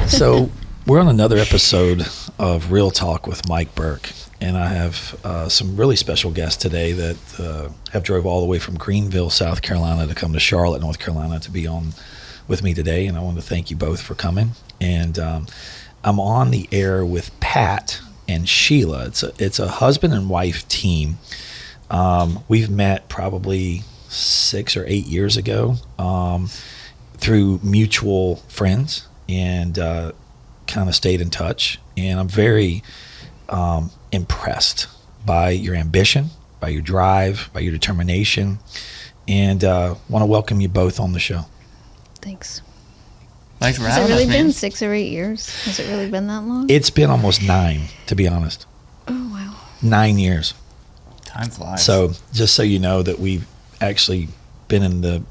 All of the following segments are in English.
So we're on another episode of Real Talk with Mike Burke, and I have some really special guests today that have drove all the way from Greenville, South Carolina to come to Charlotte, North Carolina to be on with me today, and I want to thank you both for coming. And I'm on the air with Pat and Shielagh. It's a husband and wife team. We've met probably 6 or 8 years ago through mutual friends, and kind of stayed in touch. And I'm very impressed by your ambition, by your drive, by your determination, and want to welcome you both on the show. Thanks. Thanks for having us. Has it really man. been 6 or 8 years? Has it really been that long? It's been almost 9, to be honest. Oh, wow. 9 years. Time flies. So just so you know that we've actually been in the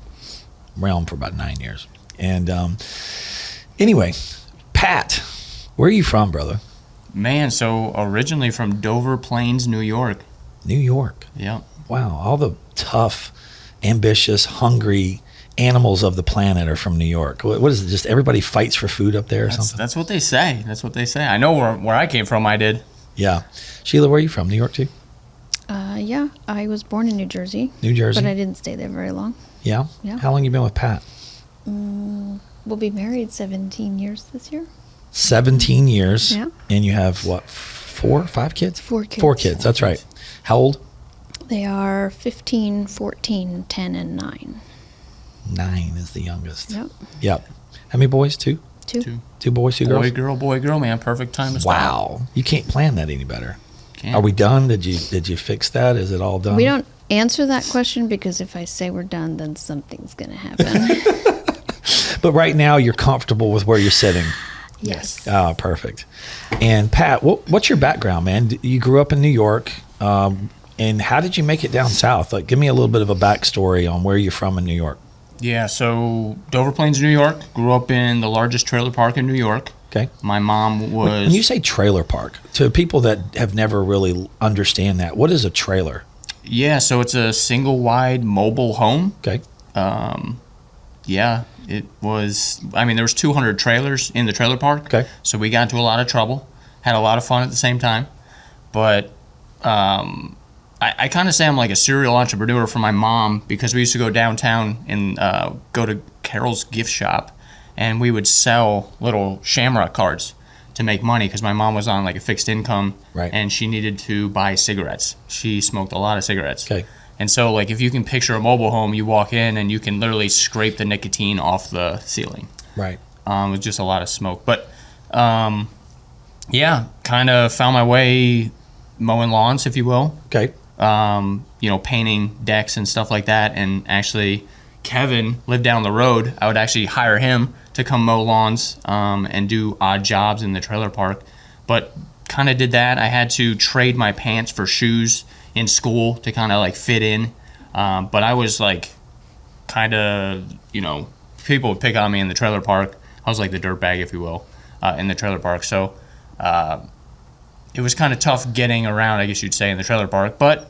realm for about 9 years. And anyway, Pat, where are you from, brother? Man, so originally from Dover Plains, New York. New York. Yep. Wow, all the tough, ambitious, hungry animals of the planet are from New York. What is it? Just everybody fights for food up there or something? That's what they say. That's what they say. I know where I came from, I did. Yeah. Shielagh, where are you from? New York too? Yeah, I was born in New Jersey. New Jersey. But I didn't stay there very long. Yeah? Yeah. How long you been with Pat? We'll be married 17 years this year. 17 years. Yeah. And you have, what, 4 or 5 kids? 4 kids. 4 kids, that's right. How old? They are 15, 14, 10, and 9. 9 is the youngest. Yep. Yep. How many boys? 2? 2. 2 boys, 2 girls? Boy, girl, man. Perfect time to start. Wow. You can't plan that any better. Can't. Are we done? Did you fix that? Is it all done? We don't answer that question because if I say we're done, then something's going to happen. But right now you're comfortable with where you're sitting. Yes. Oh, perfect. And Pat, what's your background, man? You grew up in New York, and how did you make it down south? Like, give me a little bit of a backstory on where you're from in New York. Yeah, so Dover Plains, New York. Grew up in the largest trailer park in New York. Okay. My mom was... When you say trailer park, to people that have never really understand that, what is a trailer? Yeah, so it's a single-wide mobile home. Okay. Yeah, it was... I mean, there was 200 trailers in the trailer park. Okay. So we got into a lot of trouble. Had a lot of fun at the same time. But I kind of say I'm like a serial entrepreneur for my mom because we used to go downtown and go to Carol's gift shop, and we would sell little Shamrock cards to make money because my mom was on like a fixed income, Right. and she needed to buy cigarettes. She smoked a lot of cigarettes. Okay. And so, like, if you can picture a mobile home, you walk in and you can literally scrape the nicotine off the ceiling. Right. With just a lot of smoke. But, yeah, kind of found my way mowing lawns, if you will. Okay. Painting decks and stuff like that. And actually, Kevin lived down the road. I would actually hire him to come mow lawns and do odd jobs in the trailer park. But kind of did that. I had to trade my pants for shoes in school to kind of like fit in. But I was like kind of, people would pick on me in the trailer park. I was like the dirtbag, if you will, in the trailer park. So it was kind of tough getting around, I guess you'd say, in the trailer park. But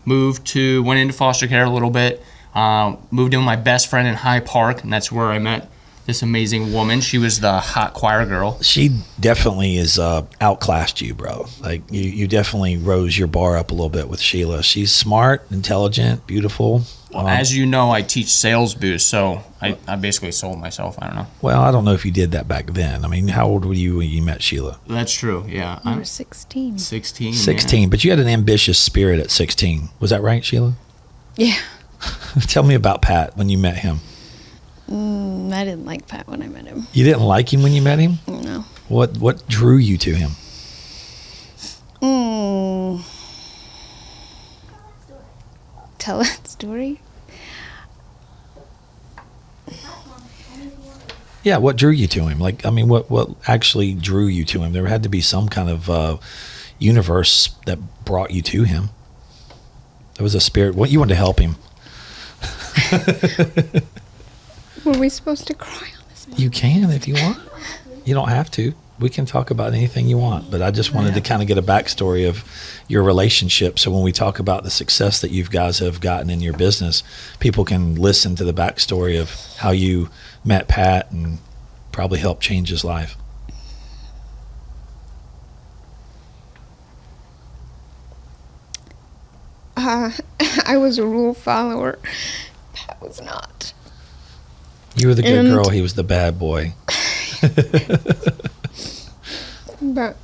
went into foster care a little bit. Moved in with my best friend in High Park, and that's where I met this amazing woman. She was the hot choir girl. She definitely is outclassed you, bro. Like you definitely rose your bar up a little bit with Shielagh. She's smart, intelligent, beautiful. As you know, I teach sales boost, so I basically sold myself. I don't know. Well, I don't know if you did that back then. I mean, how old were you when you met Shielagh? That's true, yeah. You were 16. 16. 16, but you had an ambitious spirit at 16. Was that right, Shielagh? Yeah. Tell me about Pat when you met him. I didn't like Pat when I met him. You didn't like him when you met him? No. What drew you to him? Tell that story? Yeah, what drew you to him? Like, I mean, what actually drew you to him? There had to be some kind of universe that brought you to him. There was a spirit. What, you wanted to help him. Were we supposed to cry on this one? You can if you want. You don't have to. we can talk about anything you want, but I just wanted to kind of get a backstory of your relationship. So when we talk about the success that you guys have gotten in your business, people can listen to the backstory of how you met Pat and probably helped change his life. I was a rule follower. Pat was not. You were the good girl. He was the bad boy. But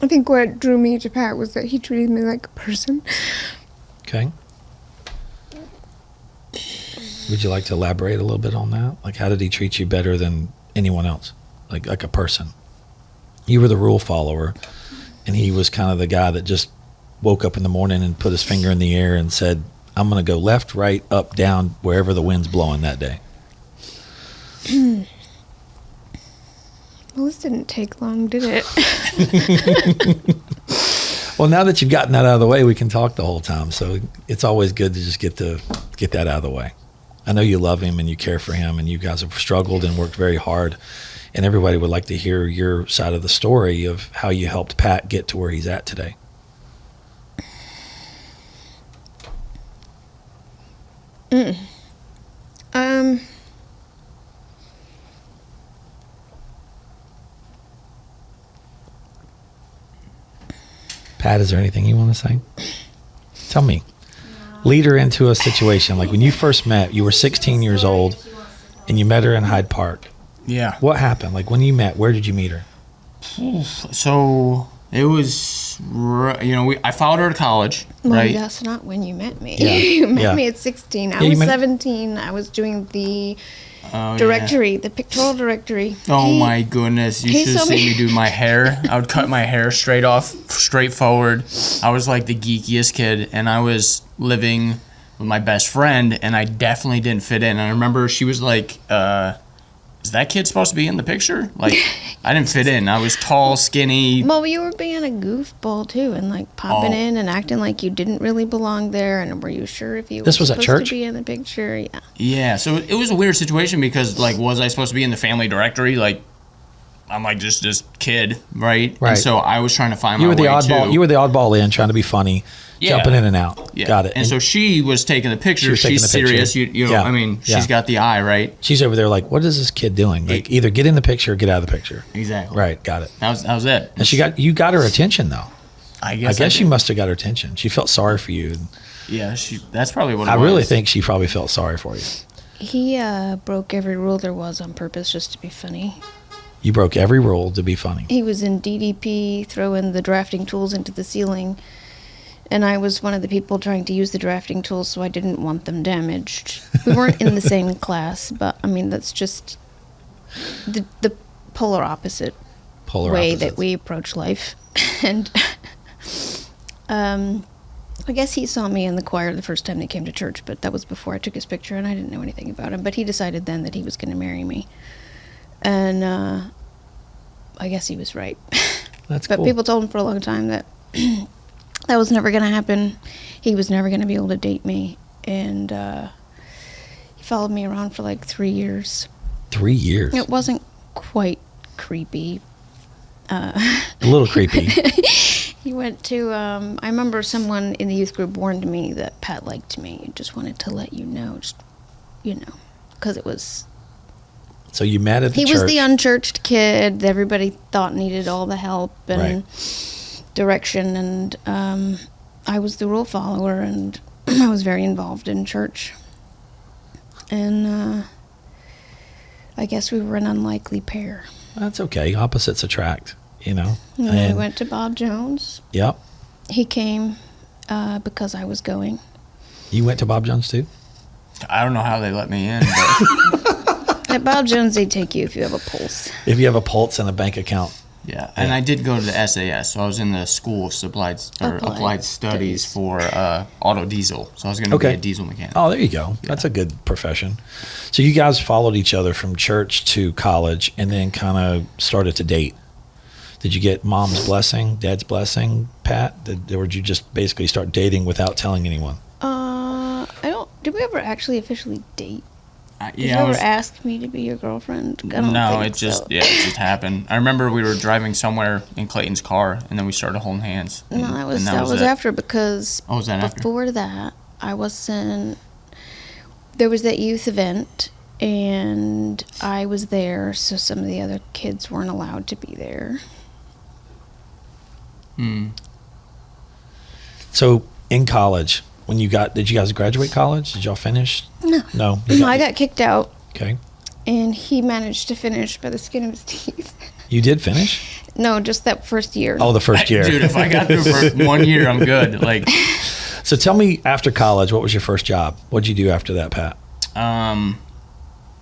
I think what drew me to Pat was that he treated me like a person. Okay. Would you like to elaborate a little bit on that? Like, how did he treat you better than anyone else? Like a person? You were the rule follower, and he was kind of the guy that just woke up in the morning and put his finger in the air and said, I'm going to go left, right, up, down, wherever the wind's blowing that day. Well, this didn't take long, did it? Well, now that you've gotten that out of the way, we can talk the whole time. So it's always good to just get that out of the way. I know you love him and you care for him, and you guys have struggled and worked very hard. And everybody would like to hear your side of the story of how you helped Pat get to where he's at today. Pat, is there anything you want to say? Tell me. Lead her into a situation. Like when you first met, you were 16 years old and you met her in Hyde Park. Yeah. What happened? Like when you met, where did you meet her? So it was, I followed her to college, Well, right? that's not when you met me. Yeah. You met Yeah. me at 16. I Yeah, you was met- 17. I was doing the Oh, directory, the pictorial directory. Oh my goodness, you he should have saw me- seen me do my hair. I would cut my hair straight forward. I was like the geekiest kid, and I was living with my best friend, and I definitely didn't fit in. I remember she was like, is that kid supposed to be in the picture? Like, I didn't fit in. I was tall, skinny. Well, you were being a goofball too, and like popping Oh. in and acting like you didn't really belong there. And were you sure if you This were was at supposed church? to be in the picture? Yeah. Yeah, so it was a weird situation because, like, was I supposed to be in the family directory? Like, I'm like just this kid, right? Right. And so I was trying to find You my were the way oddball. too. You were the oddball in, trying to be funny, Yeah. jumping in and out. Yeah. Got it. And so she was taking the picture. was taking She's the picture. serious. You know, Yeah. I mean, Yeah. she's got the eye, right? she's over there like, what is this kid doing? Like, either get in the picture or get out of the picture. Exactly. Right. Got it. That was it. And you got her attention though. I I guess guess I you must have got her attention. She felt sorry for you. Yeah, that's probably what it I was. really think she probably felt sorry for you. He broke every rule there was on purpose just to be funny. You broke every rule to be funny. He was in DDP, throwing the drafting tools into the ceiling, and I was one of the people trying to use the drafting tools, so I didn't want them damaged. We weren't in the same class, but I mean that's just the polar opposite Polar way opposites. that we approach life. And I guess he saw me in the choir the first time they came to church, but that was before I took his picture, and I didn't know anything about him. But he decided then that he was going to marry me, and I guess he was right. That's But cool. people told him for a long time that that was never going to happen. He was never going to be able to date me, and he followed me around for like 3 years. 3 years. It wasn't quite creepy. A little creepy. He went to, I remember someone in the youth group warned me that Pat liked me and just wanted to let you know, because it was, So you met at the he church. was the unchurched kid that everybody thought needed all the help and direction, and I was the rule follower, and I was very involved in church. And I guess we were an unlikely pair. That's okay. Opposites attract, you know. And then we went to Bob Jones. Yep. He came because I was going. You went to Bob Jones too? I don't know how they let me in, but At Bob Jones, they take you if you have a pulse. If you have a pulse and a bank account. yeah. And I did go to the SAS, so I was in the School of Applied Applied Studies Studies. for auto diesel. So I was going to Okay. be a diesel mechanic. Oh, there you go. That's a good profession. So you guys followed each other from church to college and then kind of started to date. Did you get mom's blessing, dad's blessing, Pat? Or did you just basically start dating without telling anyone? I don't. Did we ever actually officially date? Did you ever ask me to be your girlfriend? I don't No, think it just so. it just happened. I remember we were driving somewhere in Clayton's car, and then we started holding hands. No, that was it. after, because Oh, was that after? before that, I wasn't. There was that youth event, and I was there, so some of the other kids weren't allowed to be there. So in college, when did you guys graduate college? Did y'all finish? No. No. I got kicked out, Okay. and he managed to finish by the skin of his teeth. You did finish? No, just that first year. Oh, the first year. Dude, if I got through for 1 year, I'm good. Like, So tell me, after college, what was your first job? What'd you do after that, Pat?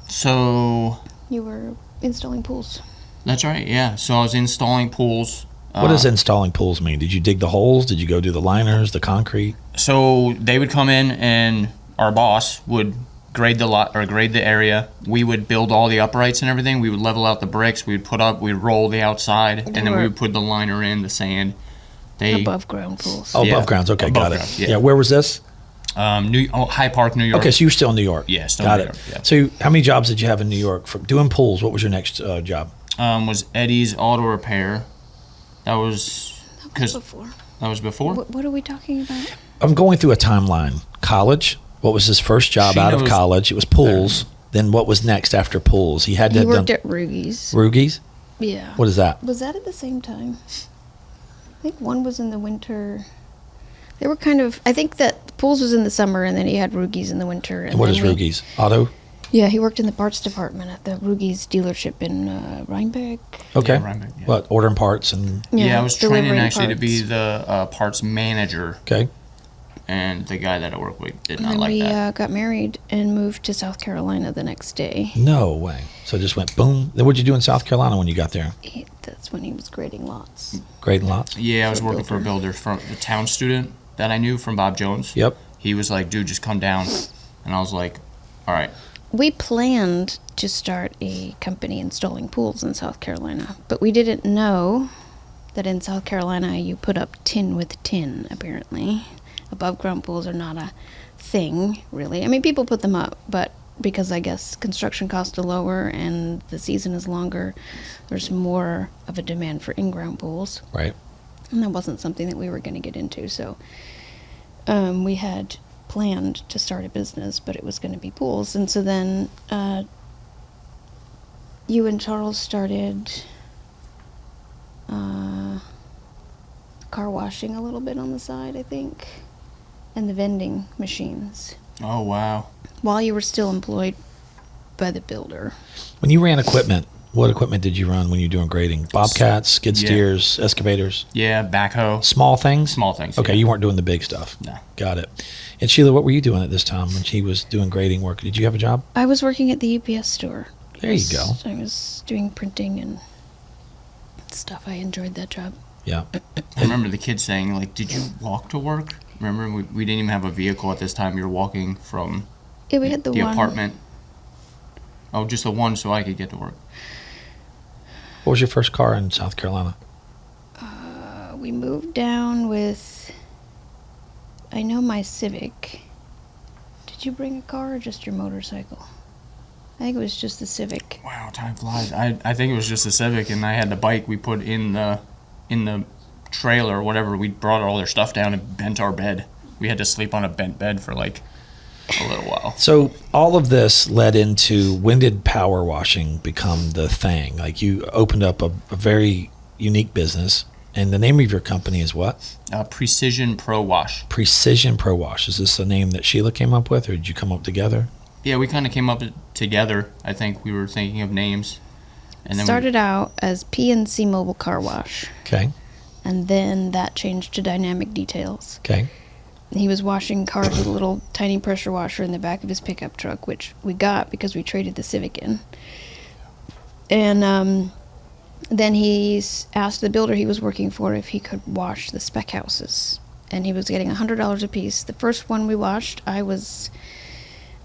so You were installing pools. that's right. Yeah. So I was installing pools. What does installing pools mean? Did you dig the holes? Did you go do the liners, the concrete? So they would come in, and our boss would grade the lot or grade the area. We would build all the uprights and everything. We would level out the bricks. We'd roll the outside, and then we would put the liner in, the sand. Above ground pools. Oh, Yeah. above grounds. Okay, Above got it. ground, yeah. Yeah, where was this? High Park, New York. Okay, so you were still in New York. Yeah, still got in it. New York, yeah. So how many jobs did you have in New York? For doing pools, what was your next job? Was Eddie's Auto Repair. That was Before. that was before. What are we talking about? I'm going through a timeline. College, what was his first job She out of knows college? It was pools. Then what was next after pools? He had to He have done worked at Rugies. Rugies? Yeah. What is that? Was that at the same time? I think one was in the winter. They were kind of. I think that pools was in the summer, and then he had Rugies in the winter. And what then is Rugies? Auto? Yeah, he worked in the parts department at the Rugies dealership in Rhinebeck. Okay. Yeah, Rhinebeck, yeah. What, ordering parts and... Yeah, I was training delivering actually to be parts. the parts manager, Okay. and the guy that I worked with did And not then like we that. got married and moved to South Carolina the next day. No way. So it just went boom. Then what'd you do in South Carolina when you got there? That's when he was grading lots. Grading lots? Yeah, I was for a working for a builder from the town student that I knew from Bob Jones. Yep. He was like, dude, just come down. And I was like, all right. We planned to start a company installing pools in South Carolina, but we didn't know that in South Carolina you put up tin with tin, apparently. Above ground pools are not a thing, really. I mean, people put them up, but because I guess construction costs are lower and the season is longer, there's more of a demand for in-ground pools. Right. And that wasn't something that we were going to get into, so we had planned to start a business, but it was going to be pools. And so then you and Charles started car washing a little bit on the side, I think, and the vending machines Oh, wow. while you were still employed by the builder. When you ran equipment, what equipment did you run when you were doing grading? Bobcats, skid Yeah. steers, excavators? Yeah, backhoe. Small things? Small things. Okay, yeah. you weren't doing the big stuff. No. Got it. And Sheila, what were you doing at this time when she was doing grading work? Did you have a job? I was working at the UPS store. There you go. I was doing printing and stuff. I enjoyed that job. Yeah. I remember the kids saying, like, did you walk to work? Remember, we didn't even have a vehicle at this time. You were walking from Yeah, we had the one. apartment. Oh, just the one so I could get to work. What was your first car in South Carolina? We moved down with, I know, my Civic. Did you bring a car or just your motorcycle? I think it was just the Civic. Wow, time flies. I think it was just a Civic, and I had the bike we put in the trailer or whatever. We brought all their stuff down and bent our bed. We had to sleep on a bent bed for like a little while. So all of this led into, when did power washing become the thing? Like, you opened up a very unique business, and the name of your company is what? Precision Pro Wash. Precision Pro Wash. Is this a name that Sheila came up with, or did you come up together? Yeah, we kind of came up together. I think we were thinking of names. And then Started out as PNC Mobile Car Wash, Okay. and then that changed to Dynamic Details. Okay. He was washing cars with a little tiny pressure washer in the back of his pickup truck, which we got because we traded the Civic in. And then he asked the builder he was working for if he could wash the spec houses. And he was getting $100 a piece. The first one we washed, I was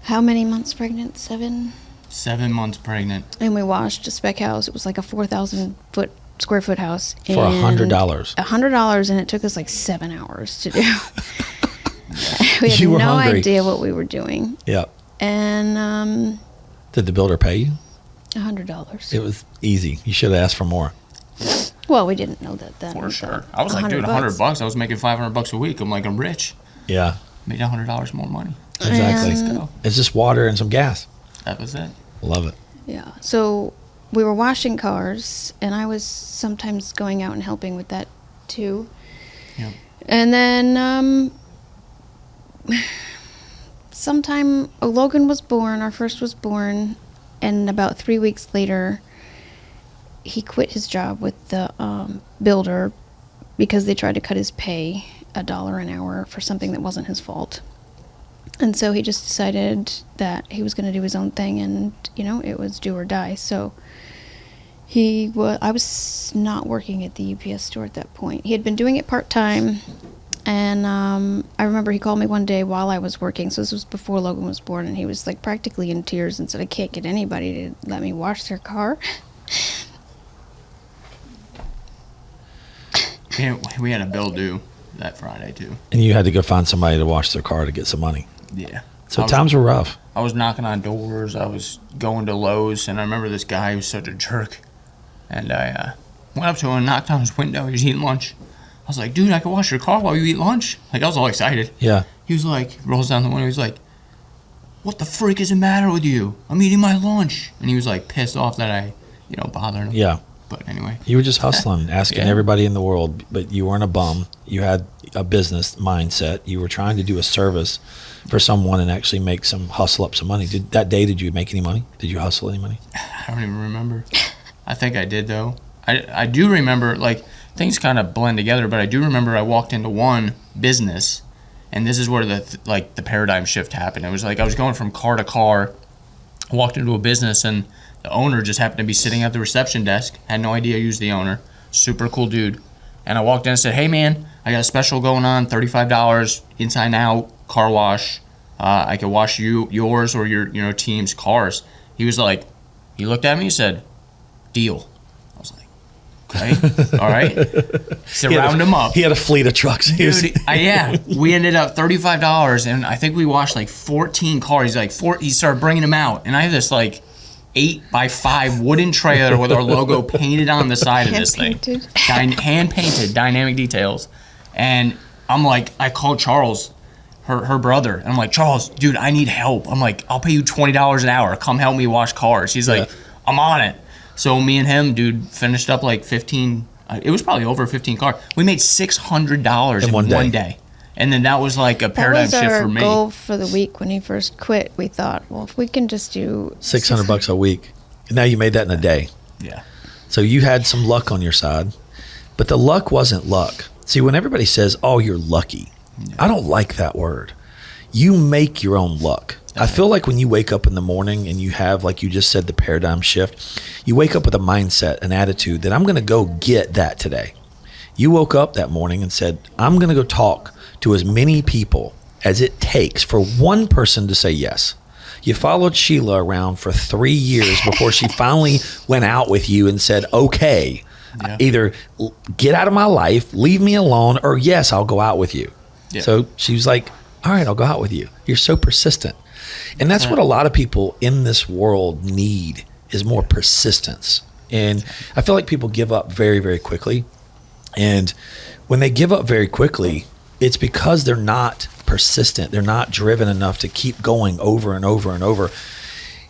how many months pregnant? 7? 7 months pregnant. And we washed a spec house. It was like a 4,000 square foot house. For $100. $100, and it took us like 7 hours to do. We had You were no hungry. idea what we were doing. Yeah. And Did the builder pay you? $100. It was easy. You should have asked for more. Well, we didn't know that then. For but sure. I was like, dude, $100. I was making $500 a week. I'm like, I'm rich. Yeah. Made $100 more money. Exactly. And- Let's go. It's just water and some gas. That was it. Love it. Yeah. So we were washing cars, and I was sometimes going out and helping with that too. Yep. And then sometime Logan was born, our first was born, and about 3 weeks later, he quit his job with the builder because they tried to cut his pay $1 an hour for something that wasn't his fault. And so he just decided that he was going to do his own thing, and, it was do or die. So I was not working at the UPS store at that point. He had been doing it part-time, and I remember he called me one day while I was working, so this was before Logan was born, and he was like practically in tears and said, I can't get anybody to let me wash their car. We had a bill due that Friday, too. And you had to go find somebody to wash their car to get some money. Yeah. So times were rough. I was knocking on doors. I was going to Lowe's, and I remember this guy who was such a jerk. And I went up to him and knocked on his window. He was eating lunch. I was like, dude, I can wash your car while you eat lunch. Like, I was all excited. Yeah. He was like, rolls down the window. He's like, what the freak is the matter with you? I'm eating my lunch. And he was like pissed off that I, bothered him. Yeah. But anyway. You were just hustling, asking Yeah. everybody in the world, but you weren't a bum. You had a business mindset. You were trying to do a service for someone and actually make hustle up some money. Did you make any money? Did you hustle any money? I don't even remember. I think I did, though. I do remember, like, things kind of blend together, but I do remember I walked into one business, and this is where the paradigm shift happened. It was like I was going from car to car, walked into a business, and the owner just happened to be sitting at the reception desk. Had no idea I used the owner. Super cool dude. And I walked in and said, hey, man, I got a special going on, $35, inside and out, car wash. I could wash yours or your team's cars. He was like, he looked at me and said, deal. I was like, okay, all right. So round him up. He had a fleet of trucks. Dude, yeah. We ended up $35, and I think we washed like 14 cars. He started bringing them out, and I have this like 8x5 wooden trailer with our logo painted on the side of this thing. Hand-painted, dynamic details. And I'm like, I called Charles, her brother, and I'm like, Charles, dude, I need help. I'm like, I'll pay you $20 an hour. Come help me wash cars. He's like, I'm on it. So me and him, dude, finished up like 15, it was probably over 15 cars. We made $600 in one day. And then that was like a paradigm shift for me. That was our goal for the week when he first quit. We thought, well, if we can just do $600 a week. And now you made that in a day. Yeah. So you had some luck on your side, but the luck wasn't luck. See, when everybody says, oh, you're lucky, I don't like that word. You make your own luck. I feel like when you wake up in the morning and you have, like you just said, the paradigm shift, you wake up with a mindset, an attitude that I'm going to go get that today. You woke up that morning and said, I'm going to go talk to as many people as it takes for one person to say yes. You followed Shielagh around for 3 years before she finally went out with you and said, okay, either get out of my life, leave me alone, or yes, I'll go out with you. Yeah. So she was like, all right, I'll go out with you. You're so persistent. And that's what a lot of people in this world need, is more persistence. And I feel like people give up very, very quickly. And when they give up very quickly, it's because they're not persistent. They're not driven enough to keep going over and over and over.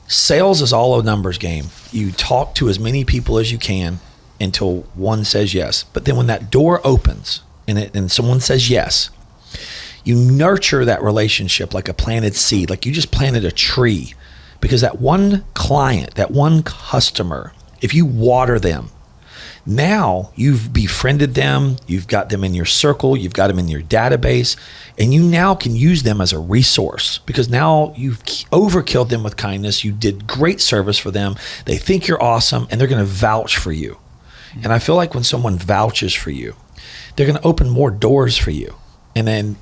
Sales is all a numbers game. You talk to as many people as you can until one says yes. But then when that door opens and someone says yes, you nurture that relationship like a planted seed, like you just planted a tree. Because that one client, that one customer, if you water them, now you've befriended them, you've got them in your circle, you've got them in your database, and you now can use them as a resource because now you've overkilled them with kindness. You did great service for them. They think you're awesome, and they're going to vouch for you. And I feel like when someone vouches for you, they're going to open more doors for you. And then,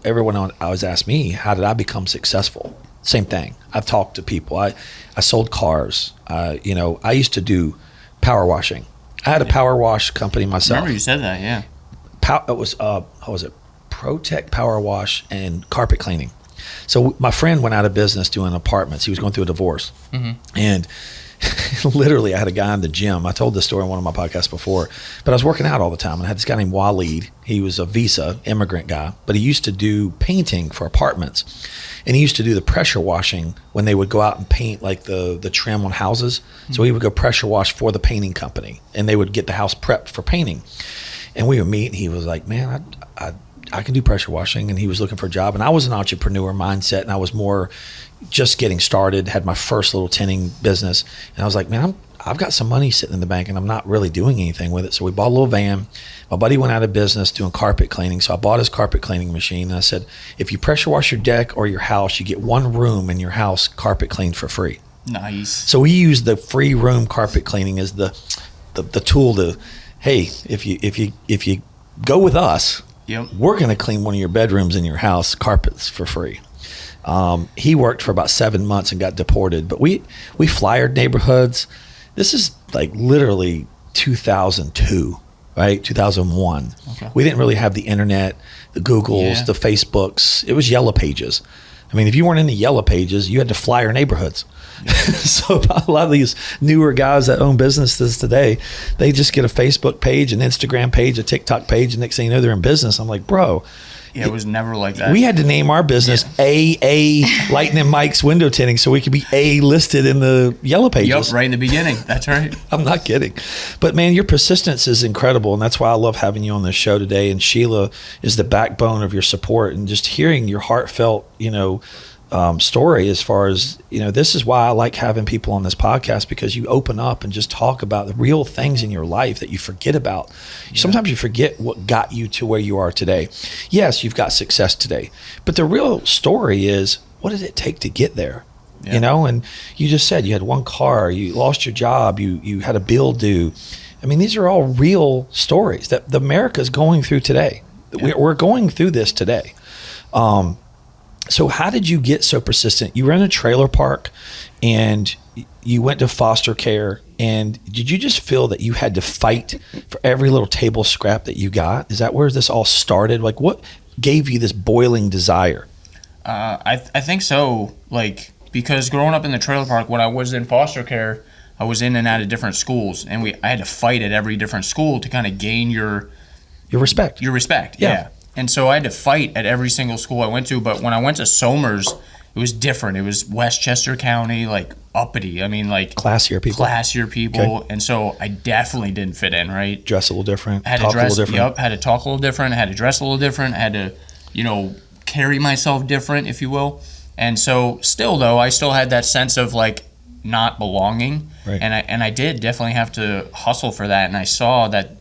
everyone always asks me, how did I become successful? Same thing. I've talked to people. I sold cars. I used to do power washing. I had a power wash company myself. I remember you said that, yeah. It was, what was it? ProTech Power Wash and carpet cleaning. So my friend went out of business doing apartments. He was going through a divorce. And literally, I had a guy in the gym. I told this story on one of my podcasts before, but I was working out all the time. And I had this guy named Waleed. He was a visa immigrant guy, but he used to do painting for apartments. And he used to do the pressure washing when they would go out and paint like the trim on houses. So he would go pressure wash for the painting company, and they would get the house prepped for painting. And we would meet, and he was like, man, I can do pressure washing. And he was looking for a job. And I was an entrepreneur mindset, and I was more just getting started, had my first little tinning business. And I was like, man, I've got some money sitting in the bank, and I'm not really doing anything with it. So we bought a little van. My buddy went out of business doing carpet cleaning. So I bought his carpet cleaning machine. And I said, if you pressure wash your deck or your house, you get one room in your house carpet cleaned for free. Nice. So we use the free room carpet cleaning as the tool to, hey, if you go with us, we're going to clean one of your bedrooms in your house carpets for free. He worked for about 7 months and got deported, but we flyered neighborhoods. This is like literally 2002, right? 2001. Okay. We didn't really have the internet, the Googles, the Facebooks. It was Yellow Pages. I mean, if you weren't in the Yellow Pages, you had to flyer neighborhoods. So a lot of these newer guys that own businesses today, they just get a Facebook page, an Instagram page, a TikTok page, and next thing you know, they're in business. I'm like, bro. Yeah, it was never like that. We had to name our business AA Lightning Mike's Window Tinting so we could be A listed in the Yellow Pages. Yep, right in the beginning. That's right. I'm not kidding. But man, your persistence is incredible, and that's why I love having you on this show today. And Shielagh is the backbone of your support, and just hearing your heartfelt, story as far as, this is why I like having people on this podcast, because you open up and just talk about the real things in your life that you forget about. Sometimes you forget what got you to where you are today. Yes, you've got success today, but the real story is, what did it take to get there? And you just said you had one car, you lost your job, you had a bill due. I mean, these are all real stories that America's going through today. We're going through this today. So how did you get so persistent? You were in a trailer park and you went to foster care, and did you just feel that you had to fight for every little table scrap that you got? Is that where this all started? Like, what gave you this boiling desire? I think so. Like, because growing up in the trailer park, when I was in foster care, I was in and out of different schools, and I had to fight at every different school to kind of gain your respect. Your respect, yeah. And so I had to fight at every single school I went to. But when I went to Somers, it was different. It was Westchester County, like uppity. I mean, like classier people. Okay. And so I definitely didn't fit in, right? Dress a little different. Had to dress a little different. Yep. Had to talk a little different. Had to dress a little different. Had to, carry myself different, if you will. And so still, though, I still had that sense of like not belonging. Right. And I did definitely have to hustle for that. And I saw that,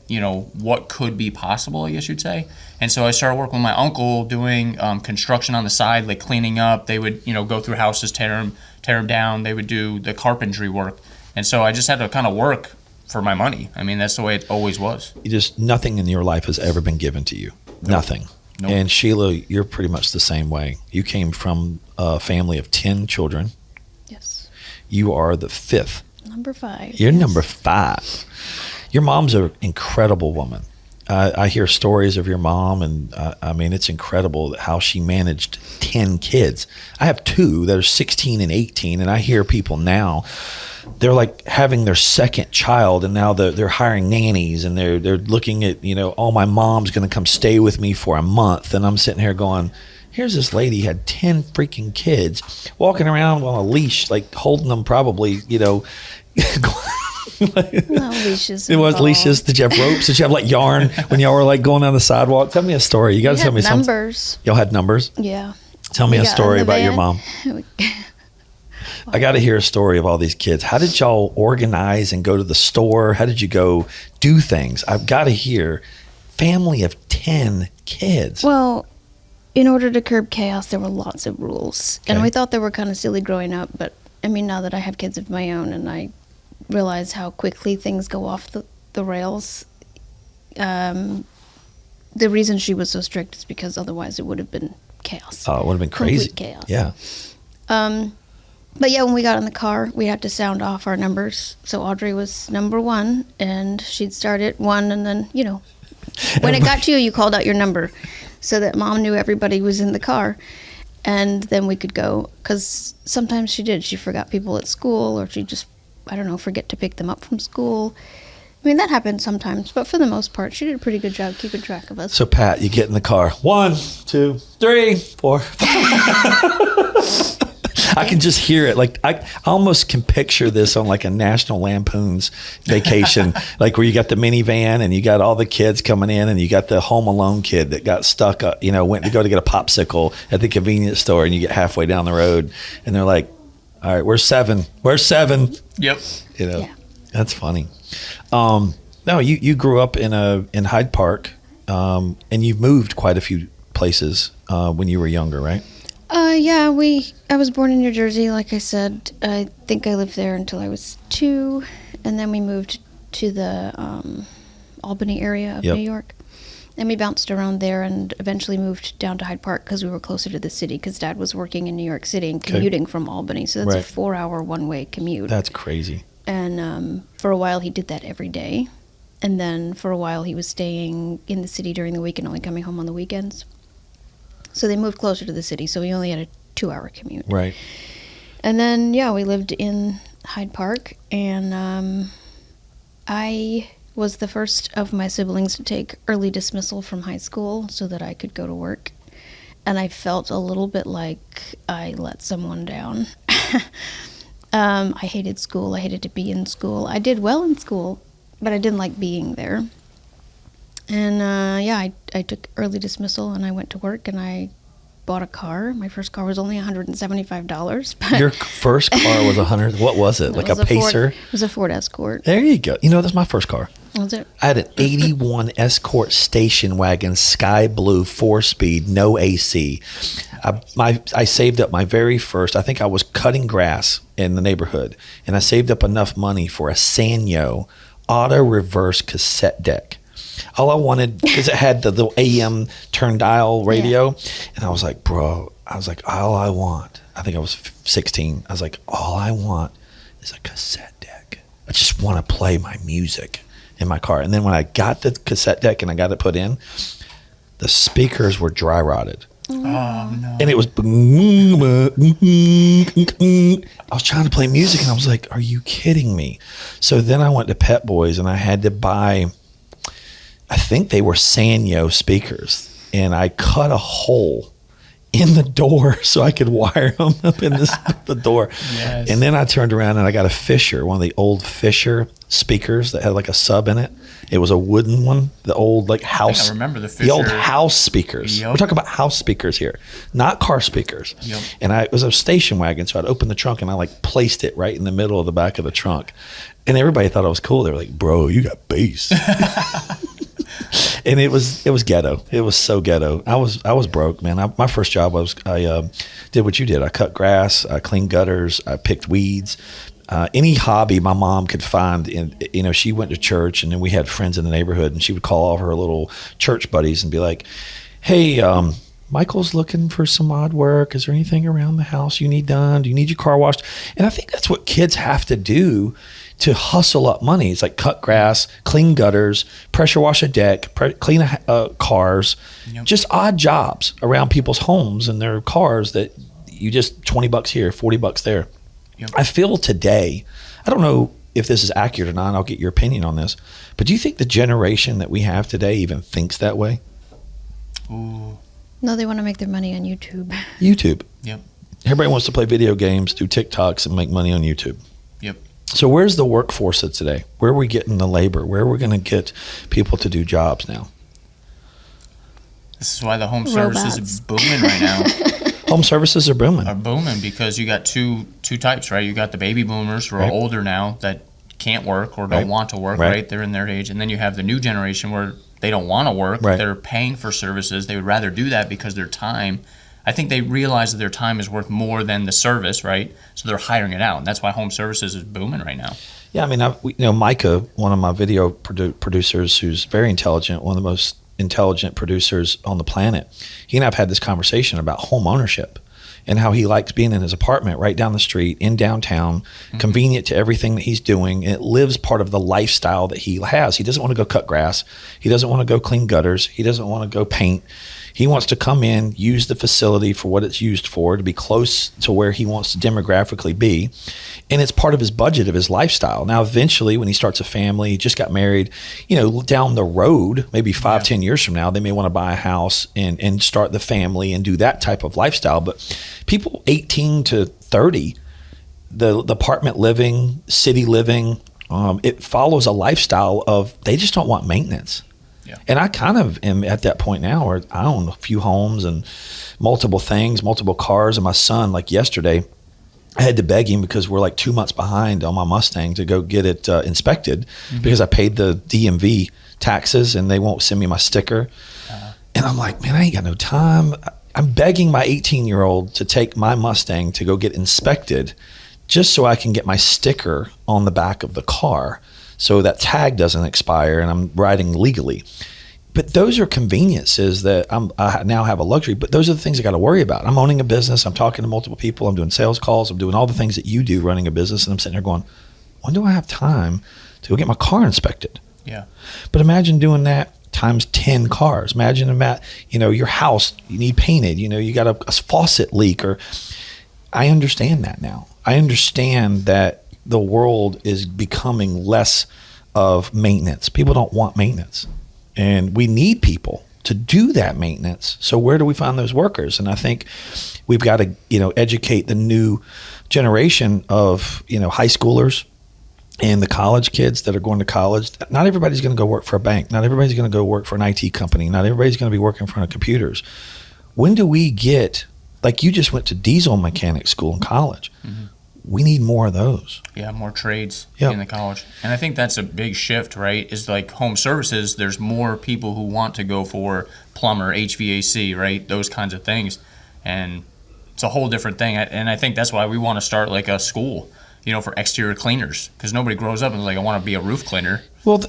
what could be possible, I guess you'd say. And so I started working with my uncle doing construction on the side, like cleaning up. They would, go through houses, tear them down. They would do the carpentry work. And so I just had to kind of work for my money. I mean, that's the way it always was. Nothing in your life has ever been given to you. Nope. Nothing. Nope. And Shielagh, you're pretty much the same way. You came from a family of 10 children. Yes. You are the 5th. Number 5. You're number 5. Your mom's an incredible woman. I hear stories of your mom, and I mean, it's incredible how she managed 10 kids. I have 2 that are 16 and 18, and I hear people now, they're like having their second child, and now they're hiring nannies, and they're looking at, oh, my mom's going to come stay with me for a month. And I'm sitting here going, here's this lady had 10 freaking kids walking around on a leash, like holding them probably, No leashes. It was leashes. Did you have ropes? Did you have like yarn when y'all were like going down the sidewalk? Tell me a story. You got to tell me something. Numbers. Y'all had numbers? Yeah. Tell me a story about your mom. I got to hear a story of all these kids. How did y'all organize and go to the store? How did you go do things? I've got to hear. Family of 10 kids. Well, in order to curb chaos, there were lots of rules. Okay. And we thought they were kind of silly growing up. But, I mean, now that I have kids of my own and I realize how quickly things go off the rails, the reason she was so strict is because otherwise it would have been chaos. Oh, it would have been crazy. Complete chaos. Yeah. But yeah, when we got in the car, we had to sound off our numbers. So Audrey was number 1, and she'd start at 1, and then, when it got to you, you called out your number so that Mom knew everybody was in the car. And then we could go, because sometimes she did. She forgot people at school, or she just, I don't know, forget to pick them up from school. I mean, that happened sometimes, but for the most part, she did a pretty good job keeping track of us. So, Pat, you get in the car. 1, 2, 3, 4. I can just hear it. Like I almost can picture this on like a National Lampoon's Vacation, like where you got the minivan and you got all the kids coming in, and you got the Home Alone kid that got stuck, went to go to get a popsicle at the convenience store, and you get halfway down the road, and they're like, "All right, where's 7? Where's 7?" Yep. Yeah. That's funny. No, you grew up in Hyde Park, and you've moved quite a few places when you were younger, right? Yeah, I was born in New Jersey, like I said. I think I lived there until I was 2, and then we moved to the Albany area of Yep. New York. And we bounced around there and eventually moved down to Hyde Park because we were closer to the city, because Dad was working in New York City and commuting from Albany. So that's Right. a 4-hour one-way commute. That's crazy. And for a while he did that every day. And then for a while he was staying in the city during the week and only coming home on the weekends. So they moved closer to the city, so we only had a 2-hour commute. Right. And then, we lived in Hyde Park, and I was the first of my siblings to take early dismissal from high school so that I could go to work. And I felt a little bit like I let someone down. I hated school. I hated to be in school. I did well in school, but I didn't like being there. And I took early dismissal and I went to work and I bought a car. My first car was only $175. But Your first car was 100. What was it? Like was a Pacer? It was a Ford Escort. There you go. That's my first car. Was it? I had an 81 Escort station wagon, sky blue, 4-speed, no AC. I saved up my very first, I think I was cutting grass in the neighborhood, and I saved up enough money for a Sanyo auto reverse cassette deck. All I wanted, because it had the little AM turn dial radio, and I was like, all I want, I think I was 16, I was like, all I want is a cassette deck. I just want to play my music in my car. And then when I got the cassette deck and I got it put in, the speakers were dry rotted. Oh, no. And it was, I was trying to play music and I was like, are you kidding me? So then I went to Pet Boys and I had to buy, I think they were Sanyo speakers, and I cut a hole in the door so I could wire them up in the door. Yes. And then I turned around and I got a Fisher, one of the old Fisher speakers that had like a sub in it. It was a wooden one, the old like house. I think I remember the The old Fisher. house speakers. Yep. We're talking about house speakers here, not car speakers. Yep. And it was a station wagon, so I'd open the trunk and I like placed it right in the middle of the back of the trunk. And everybody thought I was cool. They were like, bro, you got bass. And it was ghetto. It was so ghetto. I was broke, man. My first job was I did what you did. I cut grass, I cleaned gutters, I picked weeds. Any hobby my mom could find. She went to church, and then we had friends in the neighborhood, and she would call all of her little church buddies and be like, "Hey, Michael's looking for some odd work. Is there anything around the house you need done? Do you need your car washed?" And I think that's what kids have to do to hustle up money. It's like cut grass, clean gutters, pressure wash a deck, clean cars, Yep. just odd jobs around people's homes and their cars that you just $20 here, $40 there. Yep. I feel today, I don't know if this is accurate or not, I'll get your opinion on this, but do you think the generation that we have today even thinks that way? Ooh. No, they want to make their money on YouTube. YouTube. Yep. Everybody wants to play video games, do TikToks, and make money on YouTube. Yep. So where's the workforce at today? Where are we getting the labor? Where are we going to get people to do jobs now? This is why the home services Robots. are booming right now. Home services are booming. Are booming because you got two types, right? You got the baby boomers who are Right. older now that can't work or don't Right. want to work, Right. right? They're in their age. And then you have the new generation where they don't want to work. Right. They're paying for services. They would rather do that because their time, I think they realize that their time is worth more than the service, right? So they're hiring it out. And that's why home services is booming right now. Yeah, I mean, Micah, one of my video producers who's very intelligent, one of the most intelligent producers on the planet, he and I have had this conversation about home ownership and how he likes being in his apartment right down the street in downtown, convenient to everything that he's doing. And it lives part of the lifestyle that he has. He doesn't want to go cut grass. He doesn't want to go clean gutters. He doesn't want to go paint. He wants to come in, use the facility for what it's used for, to be close to where he wants to demographically be. And it's part of his budget, of his lifestyle. Now, eventually, when he starts a family, he just got married, down the road, maybe 10 years from now, they may want to buy a house and start the family and do that type of lifestyle. But people 18 to 30, the apartment living, city living, it follows a lifestyle of, they just don't want maintenance. Yeah. And I kind of am at that point now where I own a few homes and multiple things, multiple cars. And my son, like yesterday, I had to beg him because we're like 2 months behind on my Mustang to go get it inspected because I paid the DMV taxes and they won't send me my sticker. And I'm like, man, I ain't got no time. I'm begging my 18-year-old to take my Mustang to go get inspected just so I can get my sticker on the back of the car, so that tag doesn't expire and I'm riding legally. But those are conveniences that I now have a luxury, but those are the things I got to worry about. I'm owning a business. I'm talking to multiple people. I'm doing sales calls. I'm doing all the things that you do running a business. And I'm sitting there going, when do I have time to go get my car inspected? Yeah. But imagine doing that times 10 cars. Imagine your house, you need painted, you got a faucet leak, or I understand that now. I understand that the world is becoming less of maintenance. People don't want maintenance, and we need people to do that maintenance. So where do we find those workers? And I think we've got to, educate the new generation of, high schoolers and the college kids that are going to college. Not everybody's going to go work for a bank. Not everybody's going to go work for an IT company. Not everybody's going to be working in front of computers. When do we get, like you just went to diesel mechanic school in college. Mm-hmm. We need more of those. Yeah, more trades in the college. And I think that's a big shift, right? Is like home services, there's more people who want to go for plumber, HVAC, right? Those kinds of things. And it's a whole different thing. And I think that's why we want to start like a school, for exterior cleaners, because nobody grows up and is like, I want to be a roof cleaner. Well,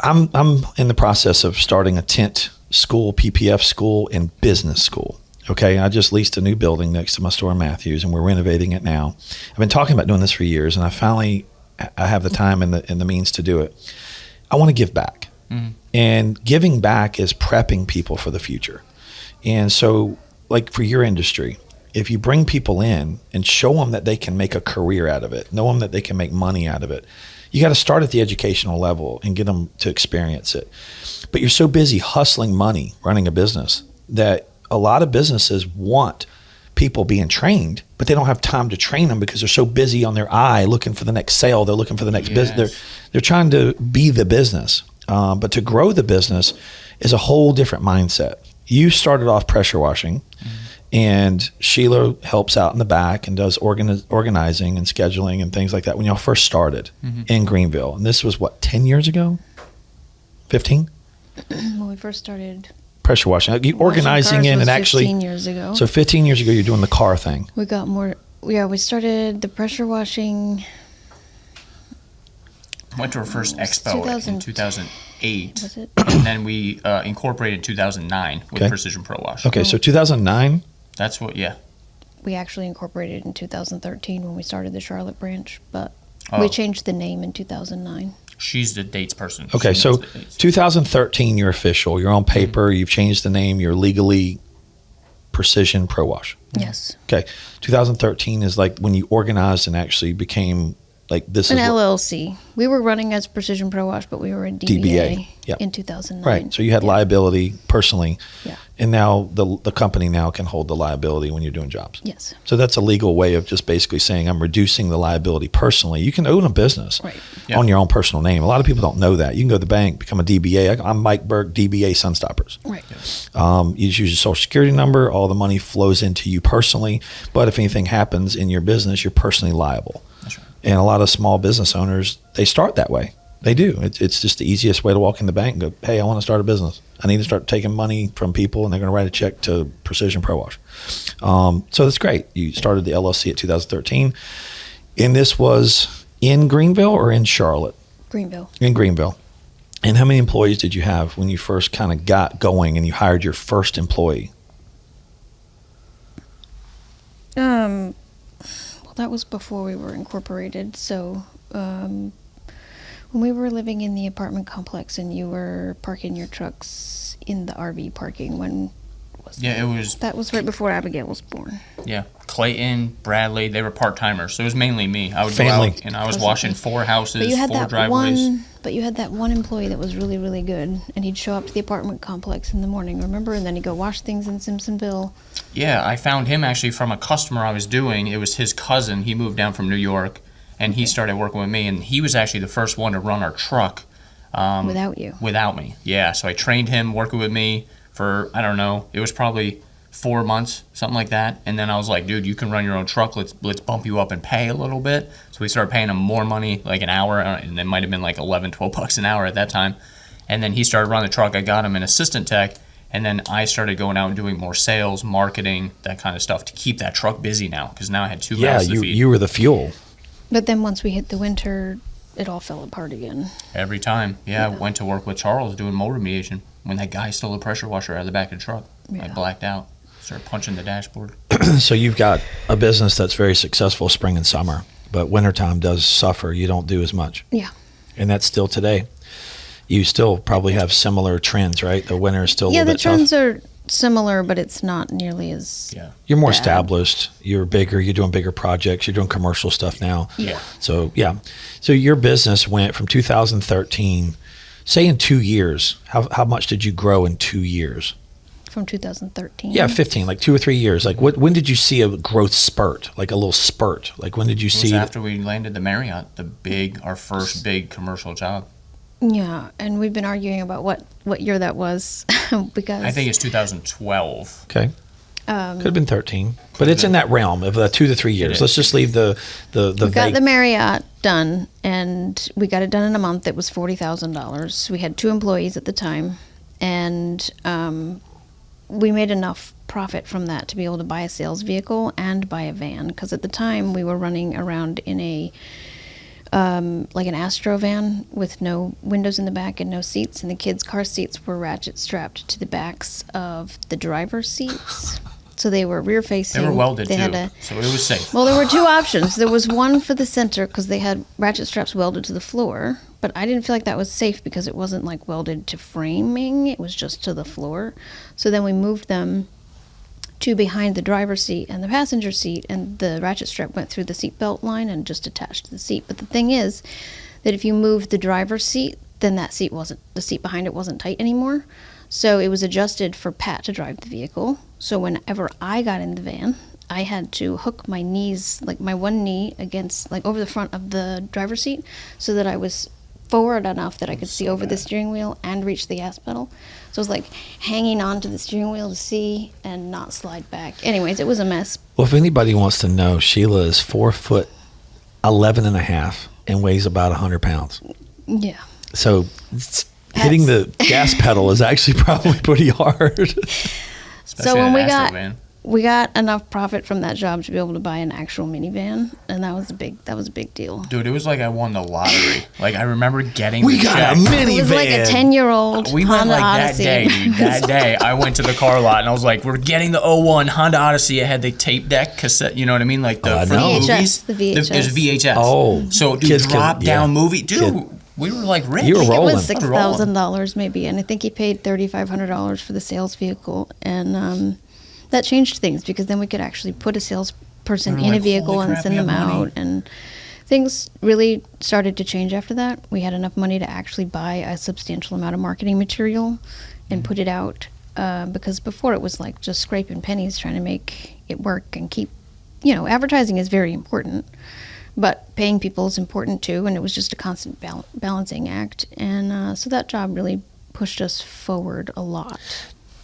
I'm in the process of starting a tent school, PPF school, and business school. Okay, I just leased a new building next to my store in Matthews, and we're renovating it now. I've been talking about doing this for years, and I have the time and the means to do it. I want to give back, and giving back is prepping people for the future. And so, like for your industry, if you bring people in and show them that they can make a career out of it, know them that they can make money out of it, you got to start at the educational level and get them to experience it. But you're so busy hustling money, running a business, that a lot of businesses want people being trained, but they don't have time to train them because they're so busy on their eye looking for the next sale. They're looking for the next business. They're trying to be the business. But to grow the business is a whole different mindset. You started off pressure washing, and Shielagh helps out in the back and does organizing and scheduling and things like that when y'all first started in Greenville. And this was, 10 years ago? 15? When we first started pressure washing. You organizing in, and actually 15 years ago. So 15 years ago, you're doing the car thing. We got more. Yeah, we started the pressure washing. Went to our first expo in 2008. Was it? And then we incorporated in 2009 with Precision Pro Wash. Okay, so 2009. That's what. Yeah. We actually incorporated in 2013 when we started the Charlotte branch, but we changed the name in 2009. She's the dates person. Okay, so 2013, you're official. You're on paper. You've changed the name. You're legally Precision Pro Wash. Yes. Okay, 2013 is like when you organized and actually became like this an is LLC. We were running as Precision Pro Wash, but we were a DBA in 2009. Right, so you had liability personally. Yeah. And now the company now can hold the liability when you're doing jobs. Yes. So that's a legal way of just basically saying I'm reducing the liability personally. You can own a business on your own personal name. A lot of people don't know that. You can go to the bank, become a DBA. I'm Mike Burke, DBA Sunstoppers. Right. You just use your social security number. All the money flows into you personally. But if anything happens in your business, you're personally liable. That's right. And a lot of small business owners, they start that way. They do. It's just the easiest way to walk in the bank and go, hey, I want to start a business. I need to start taking money from people, and they're going to write a check to Precision Pro Wash. So that's great. You started the LLC at 2013. And this was in Greenville or in Charlotte? Greenville. In Greenville. And how many employees did you have when you first kind of got going and you hired your first employee? Well, that was before we were incorporated. So when we were living in the apartment complex and you were parking your trucks in the RV parking, when Yeah, it was. That was right before Abigail was born. Yeah, Clayton, Bradley, they were part-timers, so it was mainly me. I would Family. go out and I was washing 4 houses, But you had 4 that driveways. But you had that one employee that was really, really good, and he'd show up to the apartment complex in the morning, remember? And then he'd go wash things in Simpsonville. Yeah, I found him actually from a customer I was doing. It was his cousin. He moved down from New York, and he started working with me, and he was actually the first one to run our truck. Without you. Without me, yeah. So I trained him working with me for, I don't know, it was probably 4 months, something like that. And then I was like, dude, you can run your own truck. Let's bump you up and pay a little bit. So we started paying him more money, like an hour, and it might have been like 11, 12 bucks an hour at that time. And then he started running the truck. I got him an assistant tech, and then I started going out and doing more sales, marketing, that kind of stuff to keep that truck busy now, because now I had 2 mouths to feed. You were the fuel. But then once we hit the winter, it all fell apart again. Every time. Yeah, I went to work with Charles doing mold remediation when that guy stole the pressure washer out of the back of the truck. I blacked out. Started punching the dashboard. So you've got a business that's very successful spring and summer, but wintertime does suffer. You don't do as much. Yeah. And that's still today. You still probably have similar trends, right? The winter is still a little bit tough. Yeah, the trends are similar, but it's not nearly as... Yeah. You're more bad. established. You're bigger. You're doing bigger projects. You're doing commercial stuff now. Yeah. So, yeah. So your business went from 2013, say in 2 years, how much did you grow in 2 years? From 2013. Yeah, 15, like 2 or 3 years. Like when did you see a growth spurt, like a little spurt? Like when did you It was see after we landed the Marriott, our first big commercial job. Yeah, and we've been arguing about what year that was because... I think it's 2012. Okay. Could have been 13, but it's in that realm of 2 to 3 years. is. Let's just leave the We got the Marriott done, and we got it done in a month. It was $40,000. We had 2 employees at the time, and we made enough profit from that to be able to buy a sales vehicle and buy a van, because at the time we were running around in a like an Astro van with no windows in the back and no seats, and the kids' car seats were ratchet strapped to the backs of the driver's seats. So they were rear facing. They were welded They too, had so it was safe. Well, there were 2 options. There was one for the center because they had ratchet straps welded to the floor, but I didn't feel like that was safe because it wasn't like welded to framing. It was just to the floor. So then we moved them to behind the driver's seat and the passenger seat, and the ratchet strap went through the seatbelt line and just attached to the seat. But the thing is that if you moved the driver's seat, then the seat behind it wasn't tight anymore. So it was adjusted for Pat to drive the vehicle. So whenever I got in the van, I had to hook my knees, like my one knee against, like over the front of the driver's seat, so that I was forward enough that I could see over the steering wheel and reach the gas pedal. So it was like hanging on to the steering wheel to see and not slide back. Anyways, it was a mess. Well, if anybody wants to know, Shielagh is 4'11" and a half and weighs about 100 pounds. Yeah. So hitting the gas pedal is actually probably pretty hard. Especially So when in we an Astro got van. we got enough profit from that job to be able to buy an actual minivan, and that was a big deal. Dude, it was like I won the lottery. Like, I remember getting We the got check. a minivan. It was like a 10-year-old We went Honda like Odyssey. that day, dude. That day, I went to the car lot and I was like, "We're getting the '01 Honda Odyssey." I had the tape deck cassette. You know what I mean? Like I for know. the VHS, movies. the VHS. It was VHS. Oh. so dude, Kids can- drop down yeah. movie, dude. We were like rich. You were It rolling. was $6,000 maybe, and I think he paid $3,500 for the sales vehicle, and that changed things because then we could actually put a salesperson We were in a like, vehicle "Holy and crap, send we them have money." out, and things really started to change after that. We had enough money to actually buy a substantial amount of marketing material and put it out, because before it was like just scraping pennies trying to make it work and keep, advertising is very important. But paying people is important too, and it was just a constant balancing act. And so that job really pushed us forward a lot.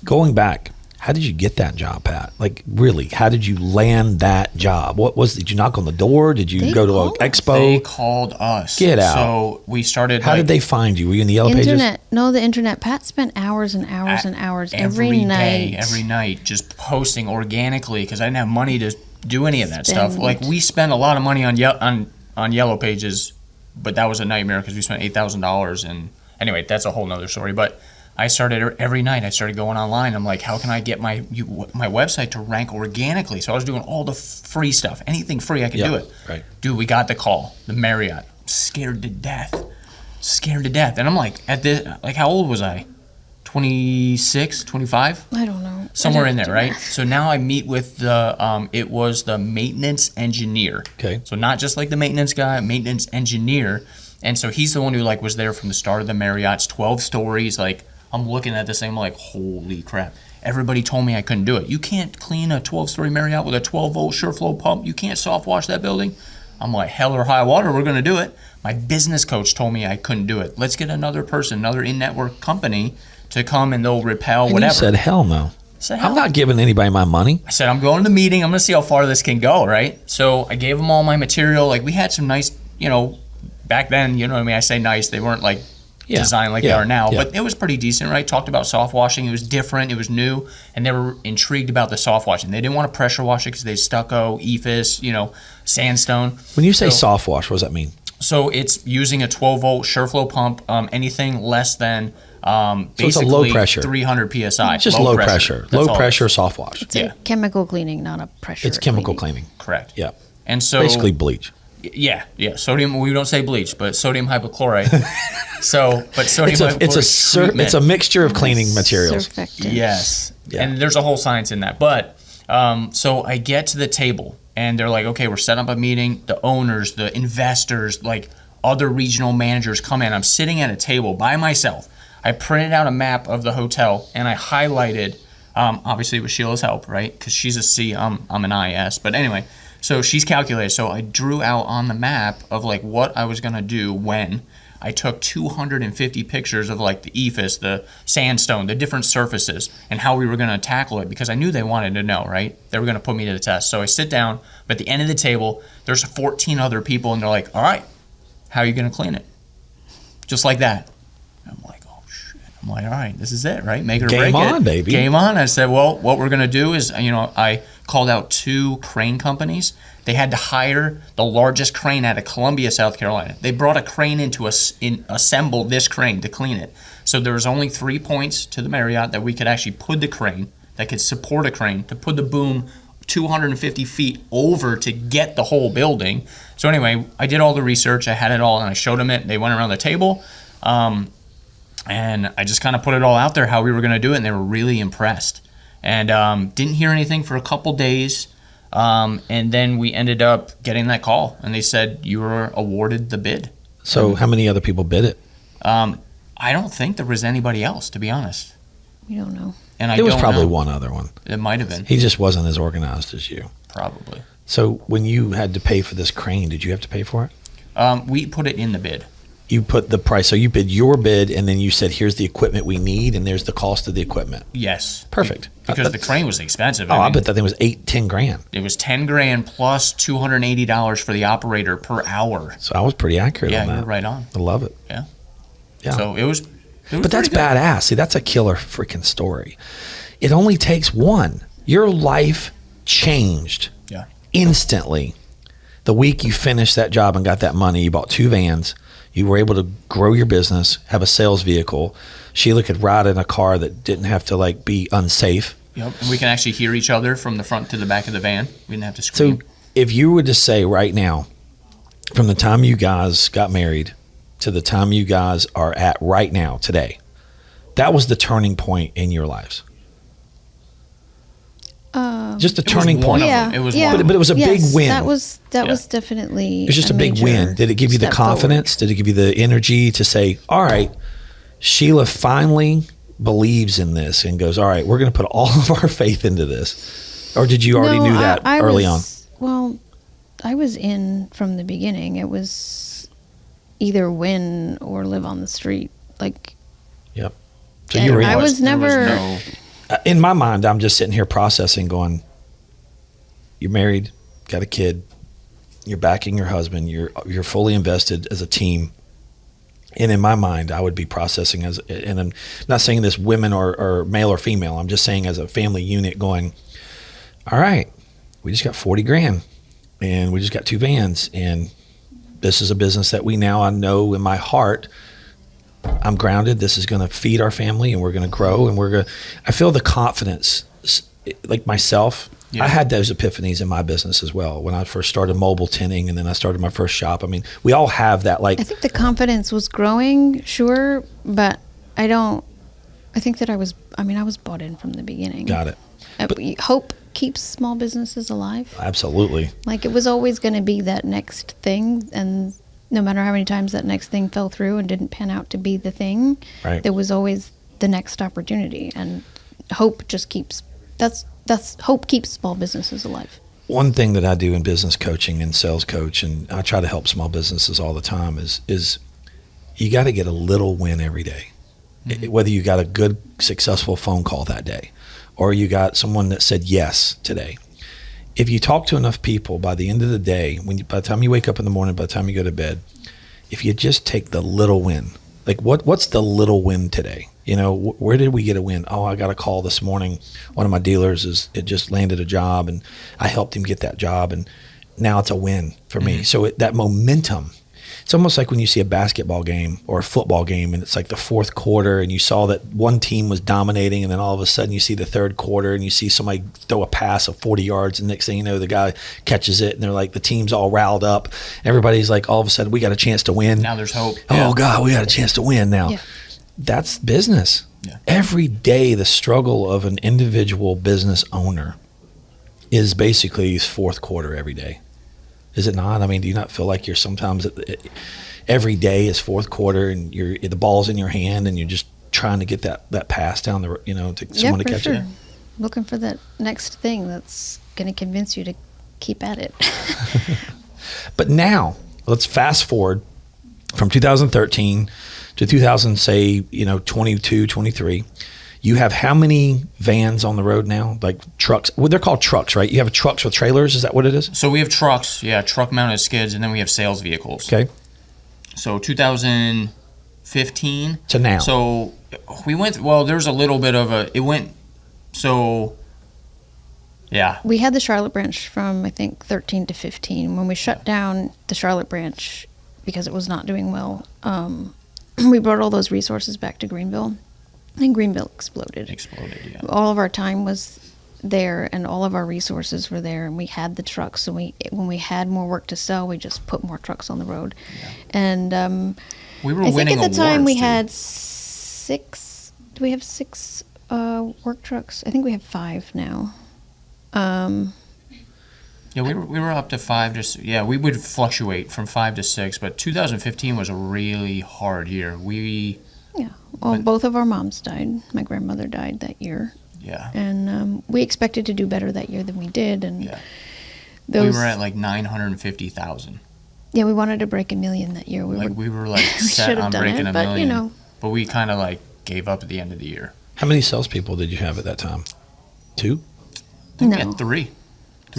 Going back, how did you get that job, Pat? Like, really, how did you land that job? Did you knock on the door? Did you They go to an called us. expo? They called us. Get out. So we started. How did they find you? Were you in the yellow pages? The internet. Pat spent hours and hours and hours every day, night. every night, just posting organically because I didn't have money to do any of that stuff. Spend. Like we spent a lot of money on yellow pages, but that was a nightmare because we spent $8,000. And anyway, that's a whole nother story. But I started every night. I started going online. I'm like, how can I get my website to rank organically? So I was doing all the free stuff, anything free I could do it. Right. Dude, we got the call, the Marriott, scared to death. And I'm like, how old was I? 26, 25. I don't know. Somewhere I in don't there, do right? math. So now I meet with the, it was the maintenance engineer. Okay. So not just like the maintenance guy, maintenance engineer. And so he's the one who like was there from the start of the Marriott's 12 stories. Like I'm looking at this thing, I'm like, holy crap. Everybody told me I couldn't do it. You can't clean a 12-story Marriott with a 12-volt SureFlow pump. You can't soft wash that building. I'm like, hell or high water, we're going to do it. My business coach told me I couldn't do it. Let's get another person, another in-network company to come and they'll repel And whatever. you said, hell no. I said, I'm not giving anybody my money. I said, I'm going to the meeting. I'm going to see how far this can go, right? So I gave them all my material. Like, we had some nice, back then, you know what I mean? I say nice. They weren't, like, Yeah. designed like Yeah. they are now. Yeah. But it was pretty decent, right? Talked about soft washing. It was different. It was new. And they were intrigued about the soft washing. They didn't want to pressure wash it because they stucco, EFIS, sandstone. When you say So- soft wash, what does that mean? So it's using a 12-volt SureFlow pump, anything less than it's a basically low pressure. 300 PSI. It's just low pressure. That's Low all it pressure is. soft wash. It's Yeah. a chemical cleaning, not a pressure. It's chemical cleaning. Correct. Yeah. And so Basically bleach. Yeah. Sodium. We don't say bleach, but sodium hypochlorite. But sodium hypochlorite. It's a mixture of cleaning materials. Surfactant. Yes. Yeah. And there's a whole science in that. But so I get to the table and they're like, okay, we're setting up a meeting. The owners, the investors, like other regional managers come in. I'm sitting at a table by myself. I printed out a map of the hotel and I highlighted, obviously with Sheilagh's help, right? Because she's a C, I'm an IS. But anyway, so she's calculated. So I drew out on the map of like what I was going to do when. I took 250 pictures of like the EFIS, the sandstone, the different surfaces, and how we were going to tackle it because I knew they wanted to know, right? They were going to put me to the test. So I sit down, but at the end of the table, there's 14 other people, and they're like, all right, how are you going to clean it? Just like that. And I'm like, oh, shit. I'm like, all right, this is it, right? Make it or break it. Game on, baby. Game on. I said, well, what we're going to do is, I called out 2 crane companies. They had to hire the largest crane out of Columbia, South Carolina. They brought a crane in to assemble this crane to clean it. So there was only 3 points to the Marriott that we could actually put the crane, that could support a crane, to put the boom 250 feet over to get the whole building. So anyway, I did all the research. I had it all, and I showed them it. They went around the table, and I just kind of put it all out there how we were going to do it, and they were really impressed. And didn't hear anything for a couple days. And then we ended up getting that call, and they said you were awarded the bid. So how many other people bid it? I don't think there was anybody else, to be honest. We don't know. And I There was don't probably know. one other one. It might have been, He just wasn't as organized as you. probably. So when you had to pay for this crane, did you have to pay for it? We put it in the bid. You put the price. So you bid your bid, and then you said, here's the equipment we need, and there's the cost of the equipment. Yes. Perfect. Because the crane was expensive. I mean, bet that thing was $10 grand. it was $10,000 plus $280 for the operator per hour. So I was pretty accurate Yeah, on that. you're right on. I love it. Yeah. Yeah. So it was But that's pretty good. badass. See, that's a killer freaking story. It only takes one. Your life changed Yeah. instantly. The week you finished that job and got that money, you bought 2 vans. You were able to grow your business, have a sales vehicle. Sheila could ride in a car that didn't have to be unsafe. Yep. And we can actually hear each other from the front to the back of the van. We didn't have to So scream. if you were to say right now, from the time you guys got married to the time you guys are at right now, today, that was the turning point in your lives. Just a It was turning one point. of Yeah, them. It was yeah. one of But it was a big Yes, win. That was Yeah. definitely. It was just a big major win. Did it give you the step forward. confidence? Did it give you the energy to say, all right, Sheila finally believes in this and goes, all right, we're going to put all of our faith into this? Or did you already No, knew that I early on? was, Well, I was in from the beginning. It was either win or live on the street. Yep. So Yeah, you were in. I was There never- no- In my mind, I'm just sitting here processing, going, you're married, got a kid, you're backing your husband, you're fully invested as a team. And in my mind, I would be processing and I'm not saying this women or male or female, I'm just saying as a family unit going, all right, we just got 40 grand and we just got 2 vans, and this is a business that I know in my heart, I'm grounded. This is going to feed our family, and we're going to grow, and I feel the confidence, like myself. Yeah. I had those epiphanies in my business as well when I first started mobile tinting, and then I started my first shop. I mean, we all have that. I think the confidence was growing, sure, but I I think that I was bought in from the beginning. Got it. Hope keeps small businesses alive. Absolutely. Like, it was always going to be that next thing, and no matter how many times that next thing fell through and didn't pan out to be the thing, Right. there was always the next opportunity, and hope just keeps hope keeps small businesses alive. One thing that I do in business coaching and sales coach, and I try to help small businesses all the time, is you got to get a little win every day. Whether you got a good, successful phone call that day, or you got someone that said yes today. If you talk to enough people, by the end of the day, by the time you wake up in the morning, by the time you go to bed, if you just take the little win, like what's the little win today? You know, where did we get a win? Oh, I got a call this morning. One of my dealers it just landed a job, and I helped him get that job, and now it's a win for me. So that momentum, it's almost like when you see a basketball game or a football game, and it's like the fourth quarter, and you saw that one team was dominating, and then all of a sudden you see the third quarter, and you see somebody throw a pass of 40 yards, and next thing you know, the guy catches it, and they're like, the team's all riled up. Everybody's like, all of a sudden, we got a chance to win. Now there's hope. Oh, God, we got a chance to win now. Yeah. That's business. Yeah. Every day, the struggle of an individual business owner is basically fourth quarter every day. Is it not? I mean, do you not feel like you're sometimes every day is fourth quarter, and the ball's in your hand, and you're just trying to get that pass down to someone to catch sure. it? Looking for that next thing that's going to convince you to keep at it. But now, let's fast forward from 2013 to 22, 23. You have how many vans on the road now? Like trucks? Well, they're called trucks, right? You have trucks with trailers. Is that what it is? So we have trucks, truck mounted skids, and then we have sales vehicles. Okay. So 2015 To now. So we went. Well, there's a little bit of a. It went. So. Yeah. We had the Charlotte branch from, I think, 13 to 15. When we shut down the Charlotte branch because it was not doing well, we brought all those resources back to Greenville, and Greenville exploded. Yeah. All of our time was there, and all of our resources were there, and we had the trucks. So when we had more work to sell, we just put more trucks on the road. Yeah. And we were I think winning at the time we too. had 6. Do we have 6 work trucks? I think we have 5 now. Yeah, we were up to 5 to. Yeah, we would fluctuate from 5 to 6, but 2015 was a really hard year. Both of our moms died. My grandmother died that year. Yeah. And we expected to do better that year than we did. And we were at like 950,000. Yeah, we wanted to break $1 million that year. We were like set on breaking $1 million. But we kind of like gave up at the end of the year. How many salespeople did you have at that time? 2? I think we had 3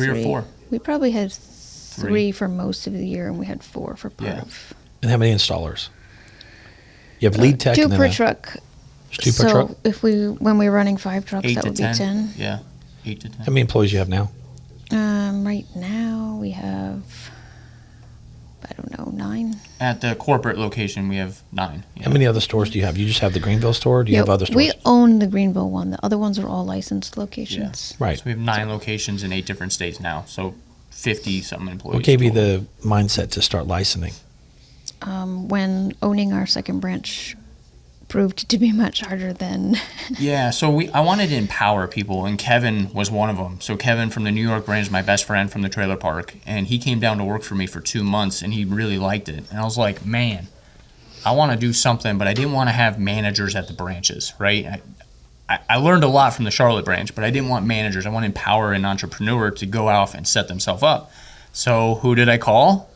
or 4. We probably had 3 for most of the year, and we had 4 for part of. And how many installers? You have lead tech. 2 and then per truck. 2 per truck. When we were running 5 trucks, that would 10. be 10. Yeah, 8 to 10. How many employees you have now? Right now we have, I don't know, 9. At the corporate location, we have 9. Yeah. How many other stores do you have? You just have the Greenville store, or do you have other stores? We own the Greenville one. The other ones are all licensed locations. Yeah. Right. So we have 9 locations in 8 different states now. So 50-something employees. What gave you the mindset to start licensing? When owning our second branch proved to be much harder than. Yeah, so I wanted to empower people, and Kevin was one of them. So Kevin from the New York branch is my best friend from the trailer park, and he came down to work for me for 2 months, and he really liked it. And I was like, man, I want to do something, but I didn't want to have managers at the branches, right? I learned a lot from the Charlotte branch, but I didn't want managers. I want to empower an entrepreneur to go out and set themselves up. So who did I call?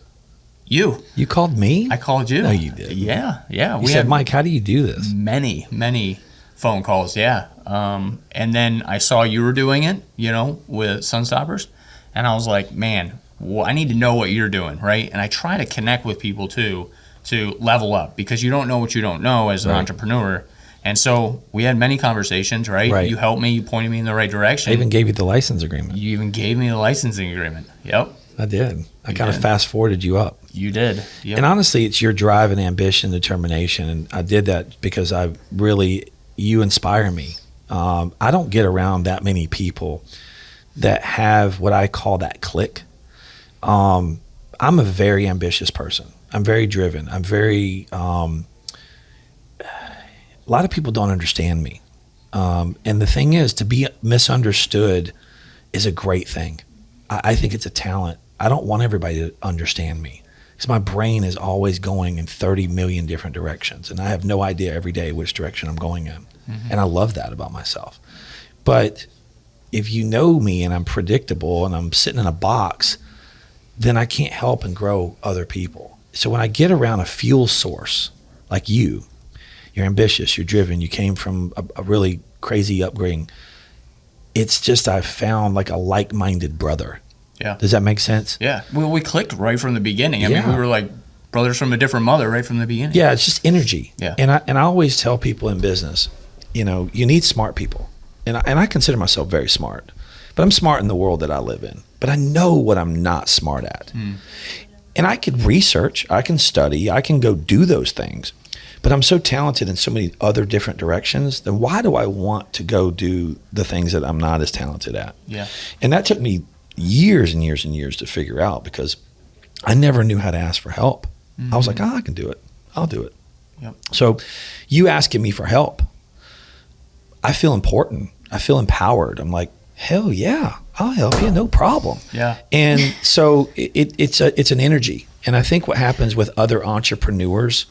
You. You called me? I called you. No, you didn't. Yeah. You said, Mike, how do you do this? Many phone calls, yeah. And then I saw you were doing it, with Sunstoppers. And I was like, man, I need to know what you're doing, right? And I try to connect with people, too, to level up. Because you don't know what you don't know as an entrepreneur. And so we had many conversations, right? You helped me. You pointed me in the right direction. I even gave you the license agreement. You even gave me the licensing agreement. Yep. I did. I kind of fast-forwarded you up. You did. Yep. And honestly, it's your drive and ambition, determination. And I did that because you inspire me. I don't get around that many people that have what I call that click. I'm a very ambitious person. I'm very driven. I'm very, a lot of people don't understand me. And the thing is, to be misunderstood is a great thing. I think it's a talent. I don't want everybody to understand me because my brain is always going in 30 million different directions, and I have no idea every day which direction I'm going in. And I love that about myself. But if you know me and I'm predictable and I'm sitting in a box, then I can't help and grow other people. So when I get around a fuel source like you're ambitious, you're driven, you came from a really crazy upbringing. It's just I've found like a like-minded brother. Yeah. Does that make sense? Yeah. Well, we clicked right from the beginning. I mean, we were like brothers from a different mother right from the beginning. Yeah, it's just energy. Yeah. And I always tell people in business, you need smart people. And I consider myself very smart. But I'm smart in the world that I live in. But I know what I'm not smart at. And I can research, I can study, I can go do those things. But I'm so talented in so many other different directions, then why do I want to go do the things that I'm not as talented at? Yeah. And that took me years and years and years to figure out because I never knew how to ask for help. I was like, I can do it. I'll do it. Yep. So you asking me for help, I feel important. I feel empowered. I'm like, hell yeah, I'll help you, no problem. Yeah. And so it's an energy. And I think what happens with other entrepreneurs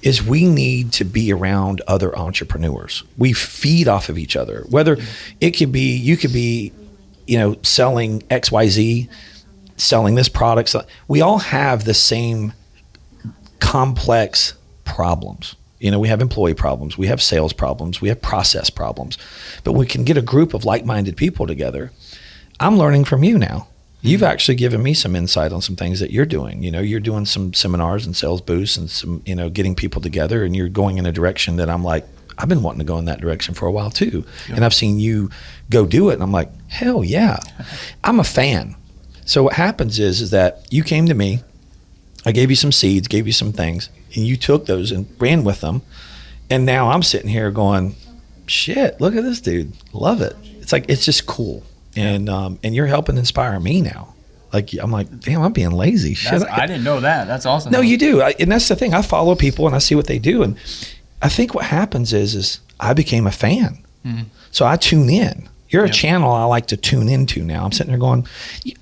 is we need to be around other entrepreneurs. We feed off of each other. Whether it could be, you could be, selling XYZ, selling this product. We all have the same complex problems. We have employee problems, we have sales problems, we have process problems, but we can get a group of like-minded people together. I'm learning from you now. You've actually given me some insight on some things that you're doing. You're doing some seminars and sales boosts and some, getting people together, and you're going in a direction that I'm like, I've been wanting to go in that direction for a while too. Yep. And I've seen you go do it, and I'm like, hell yeah. I'm a fan. So what happens is that you came to me, I gave you some seeds, gave you some things, and you took those and ran with them. And now I'm sitting here going, shit, look at this dude. Love it. It's like, it's just cool. And you're helping inspire me now. I'm like, damn, I'm being lazy. Shit, I didn't know that. That's awesome. No, you do. And that's the thing. I follow people and I see what they do. And I think what happens is I became a fan. So I tune in. You're a channel I like to tune into now. I'm sitting there going,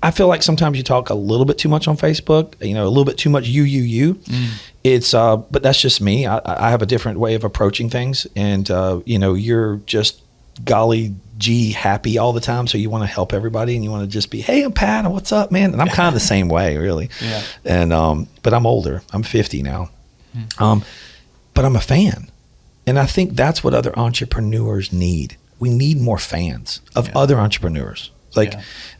I feel like sometimes you talk a little bit too much on Facebook, a little bit too much you. It's, but that's just me. I have a different way of approaching things. And, you're just golly gee happy all the time. So you want to help everybody and you want to just be, hey, I'm Pat, and what's up, man? And I'm kind of the same way, really. Yeah. And, but I'm older. I'm 50 now. But I'm a fan. And I think that's what other entrepreneurs need. We need more fans of other entrepreneurs.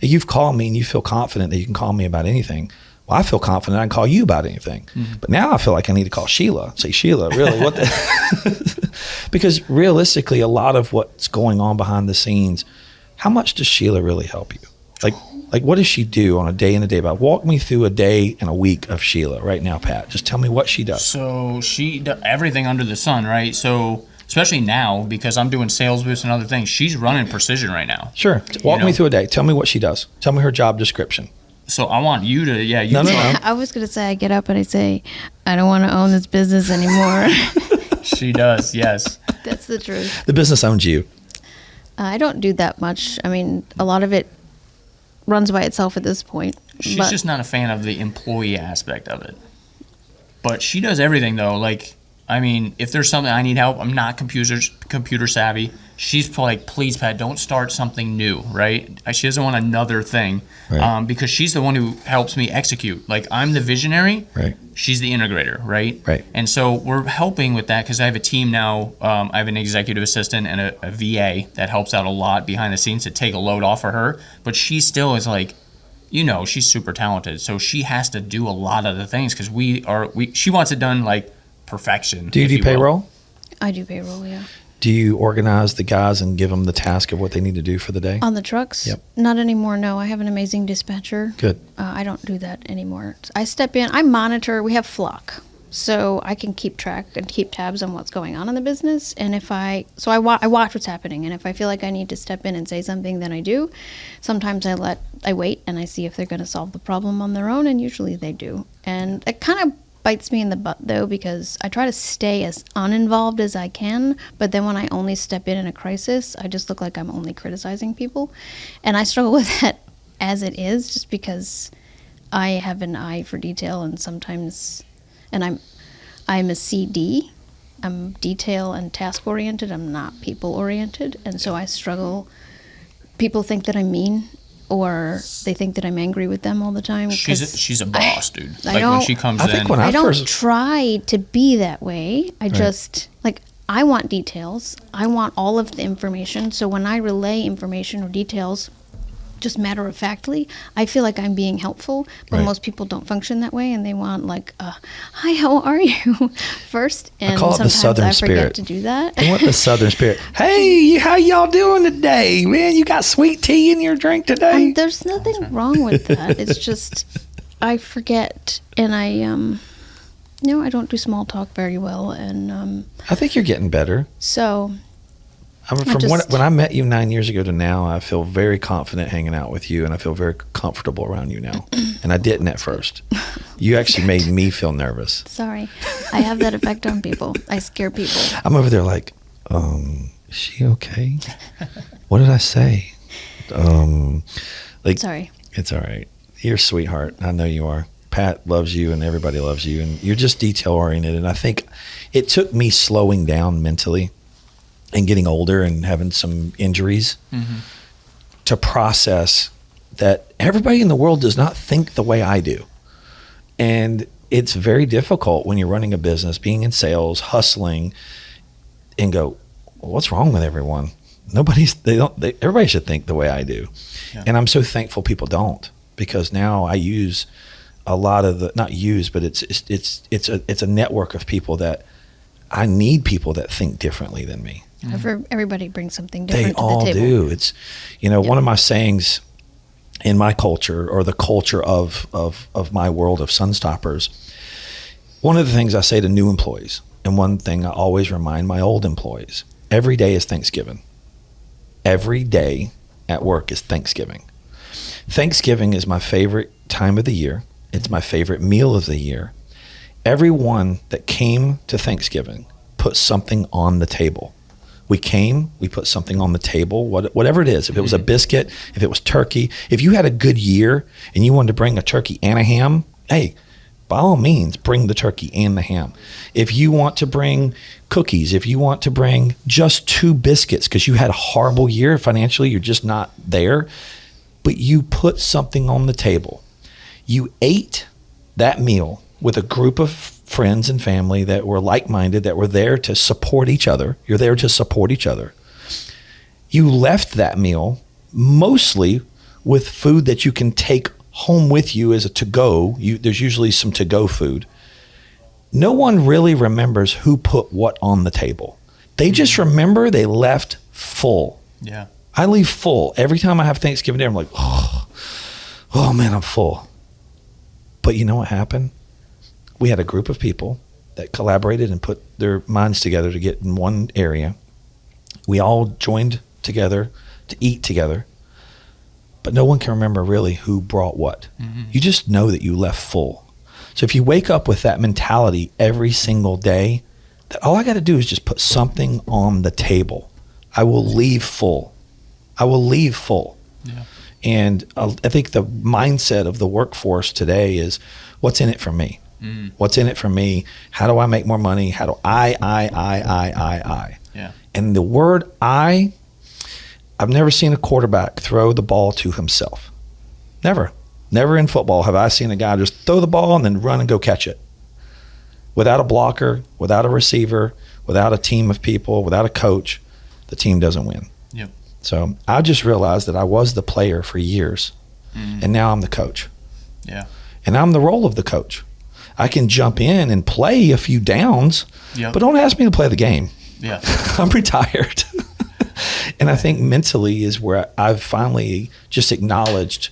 You've called me and you feel confident that you can call me about anything. Well, I feel confident I can call you about anything. But now I feel like I need to call Shielagh. Say, Shielagh, really, what the? Because realistically, a lot of what's going on behind the scenes, how much does Shielagh really help you? Like what does she do on a day in a day? Walk me through a day and a week of Shielagh right now, Pat. Just tell me what she does. So she does everything under the sun, right? So especially now, because I'm doing sales boosts and other things, she's running Precision right now. Sure. Walk me through a day. Tell me what she does. Tell me her job description. So I want you to, No. I was going to say, I get up and I say, I don't want to own this business anymore. She does, yes. That's the truth. The business owns you. I don't do that much. I mean, a lot of it runs by itself at this point. She's just not a fan of the employee aspect of it. But she does everything, though. If there's something I need help, I'm not computer savvy. She's like, please, Pat, don't start something new, right? She doesn't want another thing, right. Because she's the one who helps me execute. I'm the visionary. Right. She's the integrator, right? Right. And so we're helping with that because I have a team now. I have an executive assistant and a VA that helps out a lot behind the scenes to take a load off of her. But she still is she's super talented. So she has to do a lot of the things because she wants it done perfection. Do you do payroll? I do payroll, yeah. Do you organize the guys and give them the task of what they need to do for the day? On the trucks? Yep. Not anymore, no. I have an amazing dispatcher. Good. I don't do that anymore. I step in. I monitor. We have flock. So I can keep track and keep tabs on what's going on in the business. And I watch what's happening. And if I feel like I need to step in and say something, then I do. Sometimes I wait and I see if they're going to solve the problem on their own. And usually they do. And it kind of bites me in the butt, though, because I try to stay as uninvolved as I can, but then when I only step in a crisis, I just look like I'm only criticizing people. And I struggle with that as it is, just because I have an eye for detail, and sometimes, and I'm a CD. I'm detail and task oriented. I'm not people oriented, and so I struggle. People think that I'm mean, or they think that I'm angry with them all the time. She's a boss, dude. I Like when don't- she comes I think in. when I don't first- try to be that way. I just, like, I want details. I want all of the information. So when I relay information or details, just matter of factly, I feel like I'm being helpful. But Right. most people don't function that way, and they want, like, hi, how are you? First. And call it the sometimes Southern I forget spirit. to do that. I want the Southern spirit. Hey, how y'all doing today, man? You got sweet tea in your drink today? There's nothing wrong with that. It's just I forget, and I don't do small talk very well, and I think you're getting better. so I mean, when I met you 9 years ago to now, I feel very confident hanging out with you, and I feel very comfortable around you now. And I didn't at first. You actually made me feel nervous. sorry, I have that effect on people. I scare people. I'm over there like, is she okay? What did I say? Like, Sorry. It's all right. You're a sweetheart. I know you are. Pat loves you, and everybody loves you, and you're just detail oriented. And I think it took me slowing down mentally and getting older and having some injuries to process that everybody in the world does not think the way I do. And it's very difficult when you're running a business, being in sales, hustling, and go, well, what's wrong with everyone? Everybody should think the way I do. Yeah. And I'm so thankful people don't, because now I use a lot of but it's a network of people that I need, people that think differently than me. Everybody brings something different They to the all table. do. It's, one of my sayings in my culture, or the culture of my world of Sunstoppers, one of the things I say to new employees, and one thing I always remind my old employees, every day is Thanksgiving. Every day at work is Thanksgiving. Thanksgiving is my favorite time of the year. It's my favorite meal of the year. Everyone that came to Thanksgiving put something on the table. We put something on the table, whatever it is. If it was a biscuit, if it was turkey, if you had a good year and you wanted to bring a turkey and a ham, hey, by all means, bring the turkey and the ham. If you want to bring cookies, if you want to bring just 2 biscuits because you had a horrible year financially, you're just not there, but you put something on the table. You ate that meal with a group of friends and family that were like-minded, that were there to support each other. You're there to support each other. You left that meal mostly with food that you can take home with you as a to-go. There's usually some to-go food. No one really remembers who put what on the table. They just remember they left full. Yeah. I leave full. Every time I have Thanksgiving Day, I'm like, oh man, I'm full. But you know what happened? We had a group of people that collaborated and put their minds together to get in one area. We all joined together to eat together, but no one can remember really who brought what. Mm-hmm. You just know that you left full. So if you wake up with that mentality every single day, that all I got to do is just put something on the table. I will leave full. I will leave full. Yeah. And I think the mindset of the workforce today is, what's in it for me? What's in it for me? How do I make more money? How do I? Yeah. And the word I've never seen a quarterback throw the ball to himself. Never in football have I seen a guy just throw the ball and then run and go catch it. Without a blocker, without a receiver, without a team of people, without a coach, the team doesn't win. Yep. So I just realized that I was the player for years, and now I'm the coach. Yeah. And I'm the role of the coach. I can jump in and play a few downs, but don't ask me to play the game. Yeah. I'm retired. And I think mentally is where I've finally just acknowledged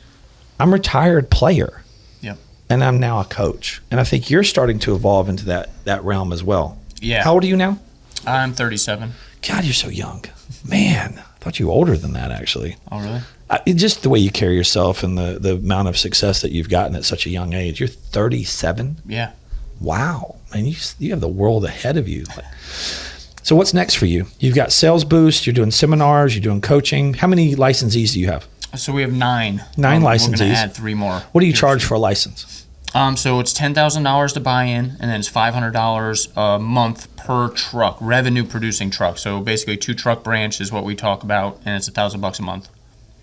I'm a retired player. Yep. And I'm now a coach. And I think you're starting to evolve into that realm as well. Yeah. How old are you now? I'm 37. God, you're so young. Man, I thought you were older than that, actually. Oh, really? Just the way you carry yourself and the amount of success that you've gotten at such a young age. You're 37? Yeah. Wow, man, you have the world ahead of you. So what's next for you? You've got Sales Boost, you're doing seminars, you're doing coaching. How many licensees do you have? So we have 9. 9 licensees. We're going to add 3 more. What do you charge for a license? So it's $10,000 to buy in, and then it's $500 a month per truck, revenue producing truck. So basically 2 truck branch is what we talk about, and it's $1,000 a month.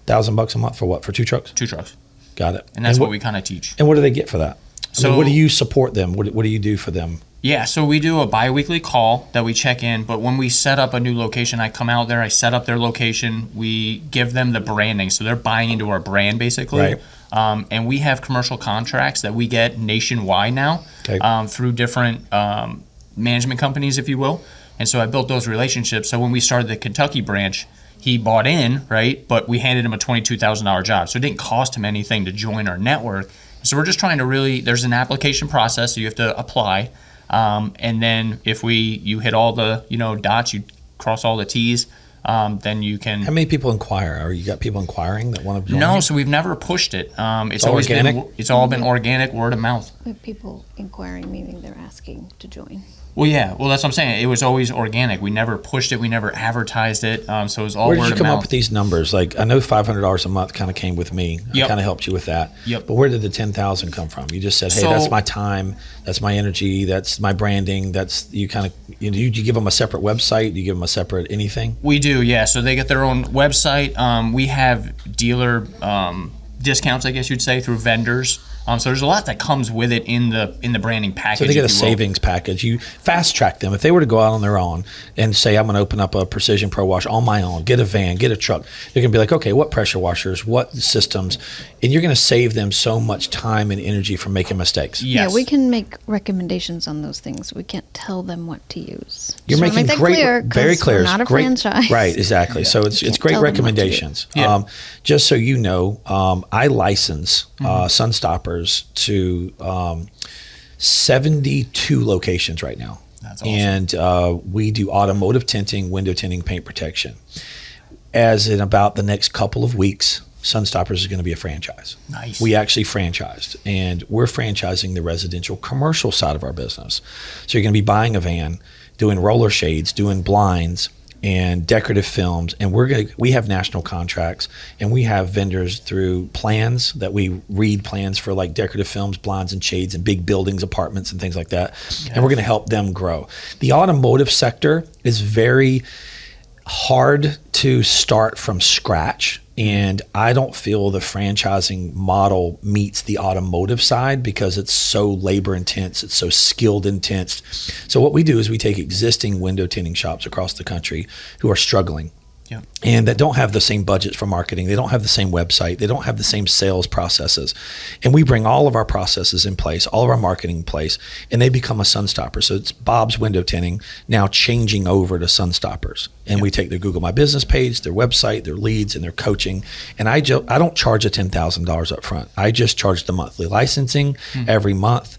$1,000 a month for what? For 2 trucks? 2 trucks. Got it. And that's what we kind of teach. And what do they get for that? So what do you support them? What do you do for them? Yeah, so we do a bi-weekly call that we check in, but when we set up a new location, I come out there, I set up their location, we give them the branding, so they're buying into our brand basically. Right. And we have commercial contracts that we get nationwide now through different management companies, if you will. And so I built those relationships. So when we started the Kentucky branch, he bought in, right? But we handed him a $22,000 job. So it didn't cost him anything to join our network. So we're just trying to there's an application process, so you have to apply. And then if you hit all the dots, you cross all the T's, then you can. How many people inquire? Or you got people inquiring that want to join? No, so we've never pushed it. It's all always organic? it's all been organic, word of mouth. We have people inquiring, meaning they're asking to join. Well, yeah. Well, that's what I'm saying. It was always organic. We never pushed it. We never advertised it. So it was all word of mouth. Where did you come up with these numbers? Like, I know $500 a month kind of came with me. I kind of helped you with that. Yep. But where did the $10,000 come from? You just said, hey, that's my time, that's my energy, that's my branding. That's you kind of you give them a separate website? Do you give them a separate anything? We do, yeah. So they get their own website. We have dealer discounts, I guess you'd say, through vendors. So there's a lot that comes with it in the branding package. So they get a savings package. You fast track them. If they were to go out on their own and say, I'm going to open up a Precision Pro Wash on my own, get a van, get a truck, they're going to be like, okay, what pressure washers, what systems? And you're going to save them so much time and energy from making mistakes. Yes. Yeah, we can make recommendations on those things. We can't tell them what to use. You're making make that great, clear, very clear. We're not a franchise. Right, exactly. So it's great tell them what to recommendations. Yeah. Just so you know, I license Sun Stoppers to 72 locations right now. That's awesome. And we do automotive tinting, window tinting, paint protection. As in about the next couple of weeks, Sun Stoppers is going to be a franchise. Nice. We actually franchised, and we're franchising the residential commercial side of our business. So you're going to be buying a van, doing roller shades, doing blinds, and decorative films, and we have national contracts, and we have vendors through plans that we read plans for, like decorative films, blinds and shades and big buildings, apartments and things like that. Yes. And we're going to help them grow. The automotive sector is very hard to start from scratch, and I don't feel the franchising model meets the automotive side because it's so labor intense, it's so skilled intense. So what we do is we take existing window tinting shops across the country who are struggling. Yeah. And that don't have the same budgets for marketing. They don't have the same website. They don't have the same sales processes. And we bring all of our processes in place, all of our marketing in place, and they become a Sun Stopper. So it's Bob's Window Tinting now changing over to Sun Stoppers. And we take their Google My Business page, their website, their leads, and their coaching. And I don't charge a $10,000 up front. I just charge the monthly licensing every month.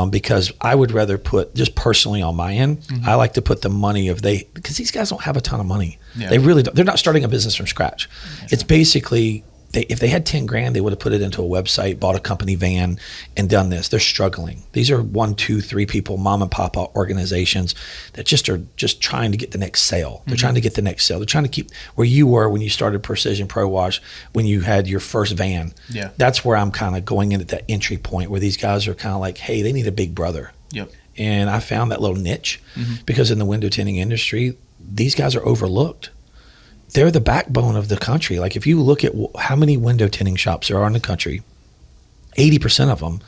Because I would rather put, just personally on my end, I like to put the money because these guys don't have a ton of money. Yeah. They really don't. They're not starting a business from scratch. That's it's basically, if they had 10 grand, they would have put it into a website, bought a company van, and done this. They're struggling. These are 1, 2, 3 people, mom and pop organizations that are just trying to get the next sale. They're trying to get the next sale. They're trying to keep where you were when you started Precision Pro Wash, when you had your first van. Yeah. That's where I'm kind of going in at that entry point where these guys are kind of like, hey, they need a big brother. Yep. And I found that little niche because in the window tinting industry, these guys are overlooked. They're the backbone of the country. Like if you look at how many window tinting shops there are in the country, 80% of them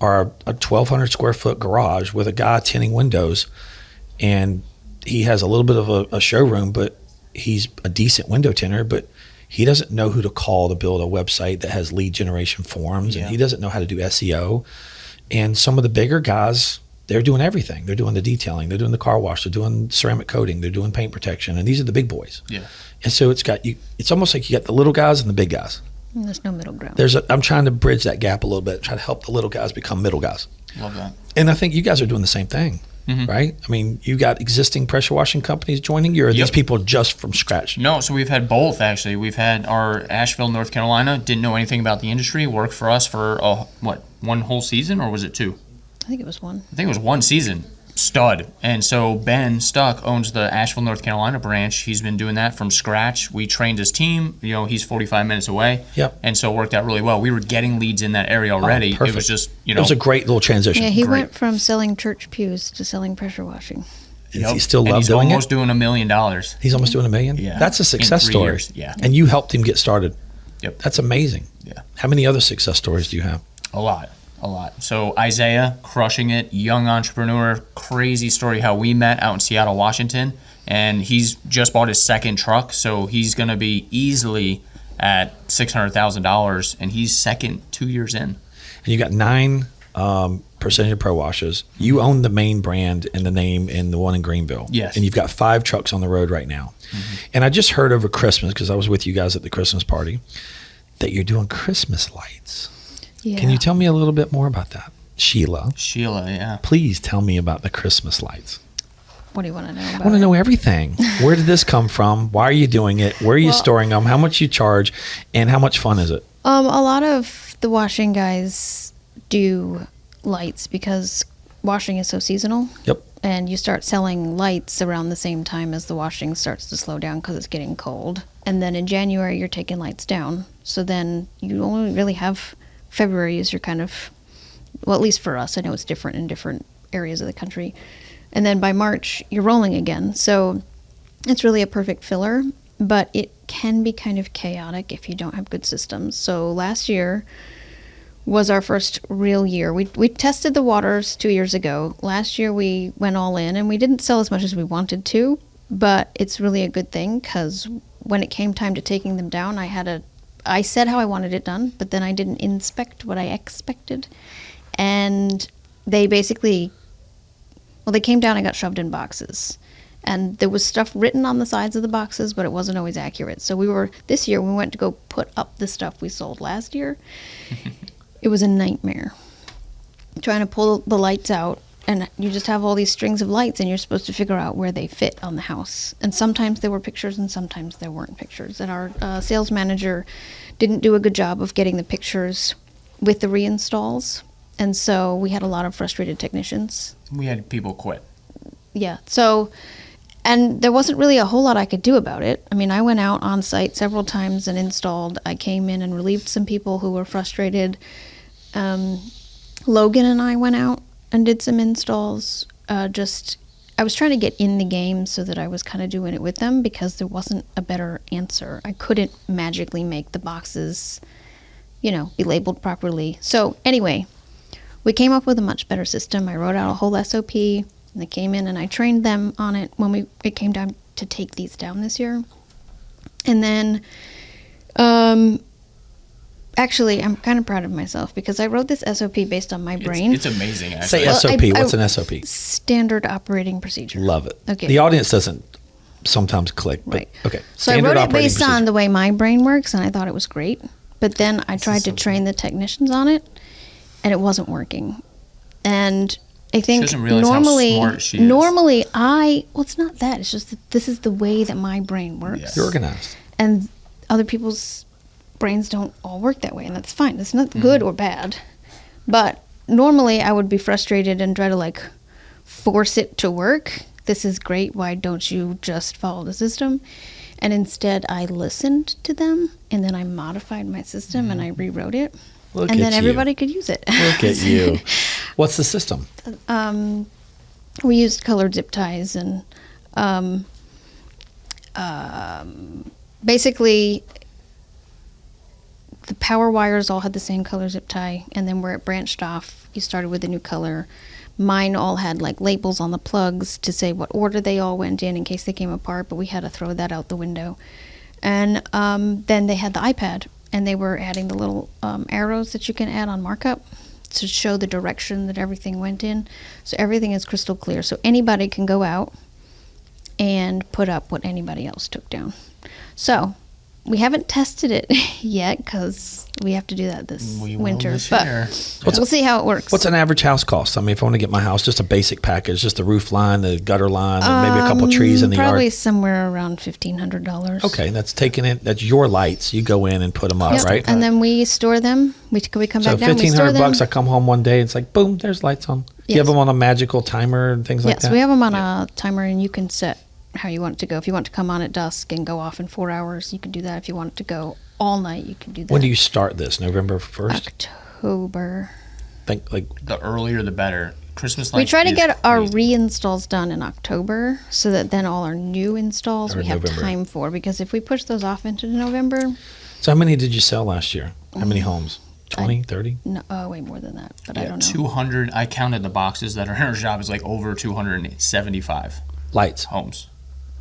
are a 1,200 square foot garage with a guy tinting windows, and he has a little bit of a showroom, but he's a decent window tinter, but he doesn't know who to call to build a website that has lead generation forms, and he doesn't know how to do SEO. And some of the bigger guys, they're doing everything. They're doing the detailing, they're doing the car wash, they're doing ceramic coating, they're doing paint protection, and these are the big boys. Yeah. And so it's almost like you got the little guys and the big guys. And there's no middle ground. I'm trying to bridge that gap a little bit, try to help the little guys become middle guys. Love that. And I think you guys are doing the same thing, right? I mean, you got existing pressure washing companies joining you, or are these people just from scratch? No, so we've had both, actually. We've had our Asheville, North Carolina, didn't know anything about the industry, worked for us for, one whole season, or was it 2? I think it was one. I think it was one season. Stud. And so Ben Stuck owns the Asheville, North Carolina branch. He's been doing that from scratch. We trained his team. He's 45 minutes away. Yep. And so it worked out really well. We were getting leads in that area already. Perfect. It was just, It was a great little transition. Yeah, he Great. went from selling church pews to selling pressure washing. Does he still and love he's doing it? almost doing $1 million. He's almost doing $1 million? Yeah. That's a success In 3 story. years, yeah. And you helped him get started. Yep. That's amazing. Yeah. How many other success stories do you have? A lot. So Isaiah, crushing it, young entrepreneur, crazy story how we met out in Seattle, Washington. And he's just bought his second truck, so he's going to be easily at $600,000, and he's second 2 years in. And you got 9 Percentage Pro Washes. You own the main brand and the name in the one in Greenville. Yes. And you've got 5 trucks on the road right now. And I just heard over Christmas, because I was with you guys at the Christmas party, that you're doing Christmas lights. Yeah. Can you tell me a little bit more about that? Sheilagh, Yeah. please tell me about the Christmas lights. What do you want to know about I want to it? know everything. Where did this come from? Why are you doing it? Where are you storing them? How much you charge? And how much fun is it? A lot of the washing guys do lights because washing is so seasonal. Yep. And you start selling lights around the same time as the washing starts to slow down because it's getting cold. And then in January, you're taking lights down. So then you only really have February is your kind of, well, at least for us, I know it's different in different areas of the country. And then by March, you're rolling again. So it's really a perfect filler, but it can be kind of chaotic if you don't have good systems. So last year was our first real year. We tested the waters 2 years ago. Last year we went all in, and we didn't sell as much as we wanted to, but it's really a good thing because when it came time to taking them down, I said how I wanted it done, but then I didn't inspect what I expected. And they basically, they came down and got shoved in boxes. And there was stuff written on the sides of the boxes, but it wasn't always accurate. So this year, we went to go put up the stuff we sold last year. It was a nightmare. Trying to pull the lights out, and you just have all these strings of lights, and you're supposed to figure out where they fit on the house. And sometimes there were pictures, and sometimes there weren't pictures. And our sales manager didn't do a good job of getting the pictures with the reinstalls. And so we had a lot of frustrated technicians. We had people quit. Yeah. So, and there wasn't really a whole lot I could do about it. I mean, I went out on site several times and installed. I came in and relieved some people who were frustrated. Logan and I went out and did some installs. I was trying to get in the game so that I was kind of doing it with them because there wasn't a better answer. I couldn't magically make the boxes, be labeled properly. So anyway, we came up with a much better system. I wrote out a whole SOP, and they came in and I trained them on it when it came time to take these down this year. And then, actually, I'm kind of proud of myself because I wrote this SOP based on my brain. It's amazing, actually. Say SOP. What's an SOP? Standard operating procedure. Love it. Okay. The audience doesn't sometimes click, but Right. okay. So I wrote it based on the way my brain works, and I thought it was great. But then I tried to train the technicians on it, and it wasn't working. And I think doesn't realize how smart she is. normally it's not that. It's just that this is the way that my brain works. Yes. You're organized. And other people's brains don't all work that way, and that's fine. It's not good or bad. But normally I would be frustrated and try to force it to work. This is great. Why don't you just follow the system? And instead I listened to them, and then I modified my system and I rewrote it. Look and at then you. everybody could use it. Look at you. What's the system? We used colored zip ties, and basically the power wires all had the same color zip tie, and then where it branched off, you started with a new color. Mine all had labels on the plugs to say what order they all went in case they came apart, but we had to throw that out the window. And then they had the iPad, and they were adding the little arrows that you can add on markup to show the direction that everything went in. So everything is crystal clear. So anybody can go out and put up what anybody else took down. So we haven't tested it yet because we have to do that this We will winter. this But year. we'll see how it works. What's an average house cost? I mean, if I want to get my house, just a basic package, just the roof line, the gutter line, and maybe a couple of trees in the Probably yard. somewhere around $1,500. Okay, that's taking it. That's your lights. You go in and put them up, Yep. right? And then we store them. We come So back down. We store $1,500 them. bucks. I come home one day. It's like boom, there's lights on. You have Yes. them on a magical timer and things like Yes, that. we have them on a timer, and you can set how you want it to go. If you want to come on at dusk and go off in 4 hours, you can do that. If you want it to go all night, you can do that. When do you start this? November 1st. October. Think like The earlier the better. Christmas We lights. try to is get our crazy. reinstalls done in October, so that then all our new installs Or we have November. time for. Because if we push those off into November, so. How many did you sell last year? How many homes? 20, 30? no, way more than that. But I Yeah, don't know. 200. I counted the boxes that are in our shop. Is like over 275 Lights. homes.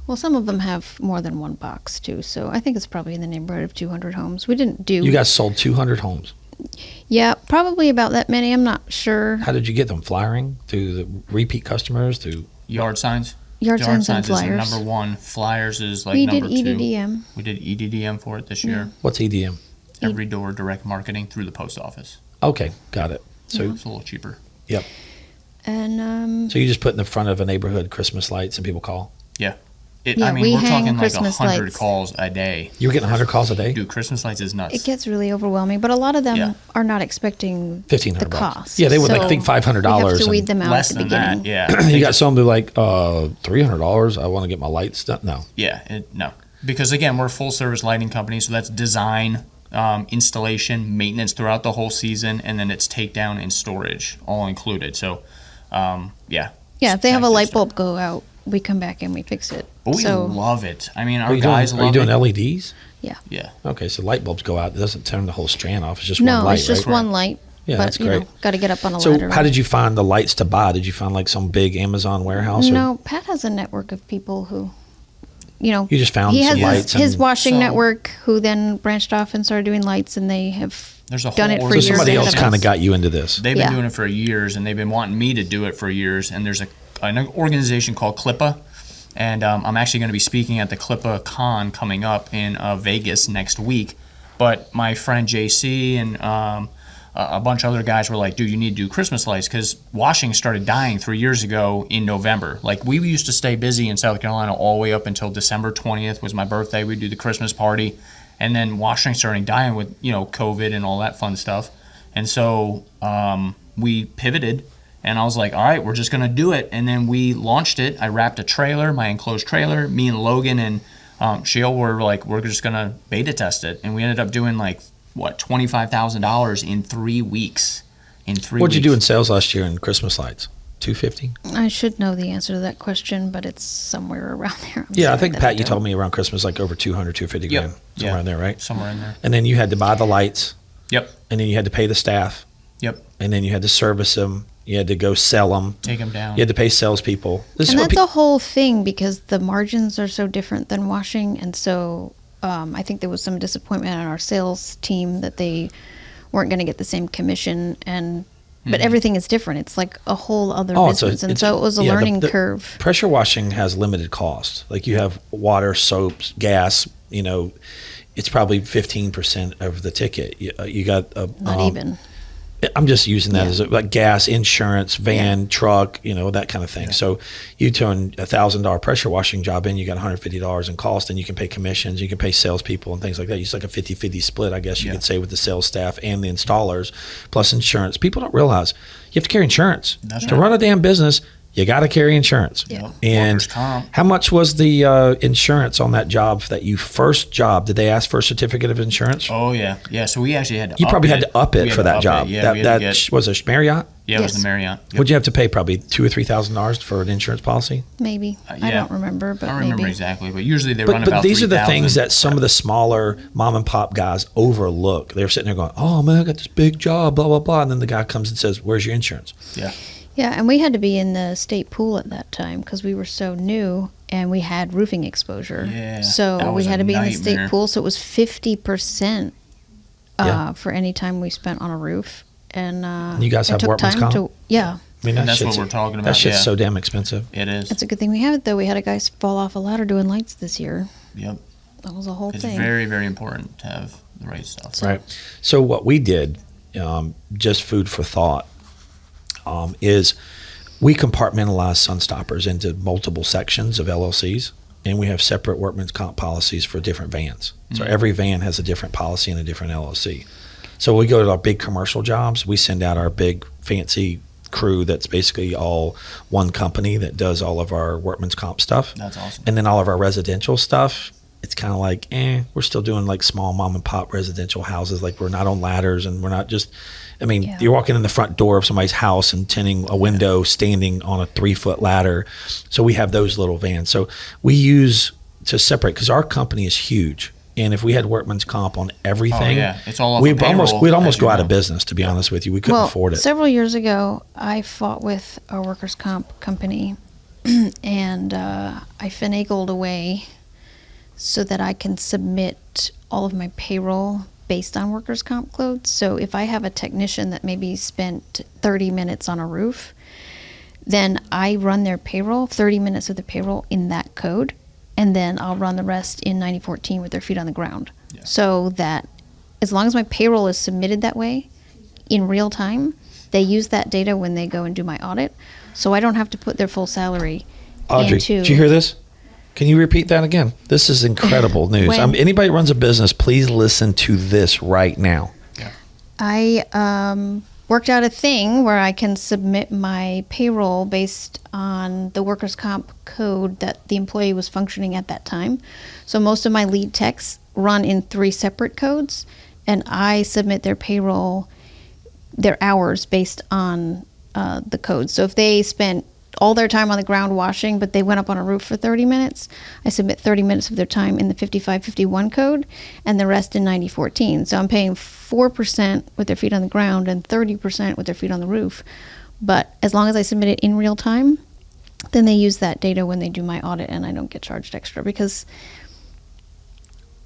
Well, some of them have more than one box too, so I think it's probably in the neighborhood of 200 homes. We didn't do. You guys sold 200 homes. Yeah, probably about that many. I'm not sure. How did you get them? Flyering? Through the repeat customers? Through Yard signs. Yard signs and is flyers. number one. Flyers is like We did number two. EDDM. We did EDDM for it this year. what's EDM? Every door direct marketing through the post office. Okay, got it. So It's a little cheaper. And so you just put in the front of a neighborhood Christmas lights and people call. Yeah, Yeah, I mean, we we're hang talking like Christmas 100 lights. calls a day. You were getting 100 calls a day. Dude, Christmas lights is nuts. it gets really overwhelming, but a lot of them Yeah. are not expecting $1,500 the bucks. cost. Yeah, they would like So think $500. We have to and weed them out Less at the than beginning. that, yeah. you got some who like $300. I want to get my lights done. No, Yeah, no. Because again, we're a full service lighting company, so that's design, installation, maintenance throughout the whole season, and then it's takedown and storage all included. So, yeah. Yeah, if they have a Active light stuff. bulb go out, we come back and we fix it. But we so love it. I mean, are our you guys doing, are you love doing it. LEDs? Yeah. Okay, so light bulbs go out. It doesn't turn the whole strand off. It's just no, one light, it's just right? one light. Yeah, but, that's great. Got to get up on a So ladder. how did you find the lights to buy? Did you find like some big Amazon warehouse? Or No, Pat has a network of people who, you just found he some has lights. his and, washing So- network, who then branched off and started doing lights, and they have There's a done whole it for so years. somebody ahead else of kind of us. got you into this. They've been Yeah. doing it for years, and they've been wanting me to do it for years. And there's an organization called Clippa, and I'm actually going to be speaking at the Clippa Con coming up in Vegas next week. But my friend JC and a bunch of other guys were like, dude, you need to do Christmas lights, because washing started dying 3 years ago in November. Like, we used to stay busy in South Carolina all the way up until December 20th was my birthday. We'd do the Christmas party. And then washing started dying with, COVID and all that fun stuff. And so we pivoted, and I was like, all right, we're just going to do it. And then we launched it. I wrapped a trailer, my enclosed trailer. Me and Logan and Shielagh were like, we're just going to beta test it. And we ended up doing like, $25,000 in 3 weeks. What'd you do in sales last year in Christmas lights? 250. I should know the answer to that question, but it's somewhere around there. I'm Yeah, I sorry think that Pat, you don't. told me around Christmas like over 200, 250 Yep. grand, somewhere Yeah. in there, right? Somewhere in there. And then you had to buy the lights, Yep. and then you had to pay the staff, Yep. and then you had to service them. You had to go sell them. Take them down. You had to pay salespeople. This And is what that's a whole thing, because the margins are so different than washing, and so I think there was some disappointment on our sales team that they weren't going to get the same commission, and but everything is different. It's like a whole other business, and so it was a yeah, learning the curve. Pressure washing has limited cost. Like you have water, soaps, gas. It's probably 15% of the ticket. You got Not even. I'm just using that Yeah. as like gas, insurance, van, truck, that kind of thing. So you turn $1,000 pressure washing job in, you got $150 in cost, and you can pay commissions, you can pay salespeople and things like that. It's like a 50-50 split, I guess you could say, with the sales staff and the installers, plus insurance. People don't realize you have to carry insurance. That's to right. run a damn business, you got to carry insurance. Yeah. And Workers' comp. how much was the insurance on that job, that you first job? Did they ask for a certificate of insurance? Oh, yeah. Yeah, so we actually had to You up probably it. had to up We it had for to that up job. It. Yeah, we had to get, Was a Marriott? yeah, it was Yes. the Marriott. Yep. Would you have to pay probably $2,000 or $3,000 for an insurance policy? Maybe. I yeah. don't remember, but I don't remember maybe. exactly, but usually they run But about these are the 3,000. things that some of the smaller mom and pop guys overlook. They're sitting there going, "Oh man, I got this big job, blah blah blah," and then the guy comes and says, "Where's your insurance?" Yeah. Yeah, and we had to be in the state pool at that time because we were so new and we had roofing exposure. Yeah, that So we was had a to be in the nightmare. state pool. So it was 50% Yeah. for any time we spent on a roof. And you guys it have took workman's time comp? to. Yeah, I mean, And that's what shit's- we're talking That about, shit's yeah. so damn expensive. It is. it's a good thing we have it though. We had a guy fall off a ladder doing lights this year. Yep. That was a whole It's thing. very, very important to have stuff. Right. So what we did, just food for thought, is we compartmentalize Sunstoppers into multiple sections of LLCs, and we have separate workman's comp policies for different vans. So every van has a different policy and a different LLC. So we go to our big commercial jobs, we send out our big fancy crew that's basically all one company that does all of our workman's comp stuff. That's awesome. And then all of our residential stuff, it's kind of like, we're still doing like small mom and pop residential houses. Like we're not on ladders, and we're not just, you're walking in the front door of somebody's house and tinting a window standing on a 3-foot ladder. So we have those little vans. So we use to separate, because our company is huge. And if we had workman's comp on everything, it's all we'd almost go out of business, to be honest with you. We couldn't afford it. Several years ago, I fought with a workers' comp company, and I finagled a way so that I can submit all of my payroll based on workers' comp codes. So if I have a technician that maybe spent 30 minutes on a roof, then I run their payroll, 30 minutes of the payroll in that code, and then I'll run the rest in 9014 with their feet on the ground. Yeah. So that as long as my payroll is submitted that way in real time, they use that data when they go and do my audit. So I don't have to put their full salary Audrey, into... did you hear this? Can you repeat that again? This is incredible news. Anybody who runs a business, please listen to this right now. Yeah. I worked out a thing where I can submit my payroll based on the workers' comp code that the employee was functioning at that time. So most of my lead techs run in 3 separate codes, and I submit their payroll, their hours based on the code. So if they spent all their time on the ground washing, but they went up on a roof for 30 minutes, I submit 30 minutes of their time in the 5551 code and the rest in 9014. So I'm paying 4% with their feet on the ground and 30% with their feet on the roof. But as long as I submit it in real time, then they use that data when they do my audit, and I don't get charged extra, because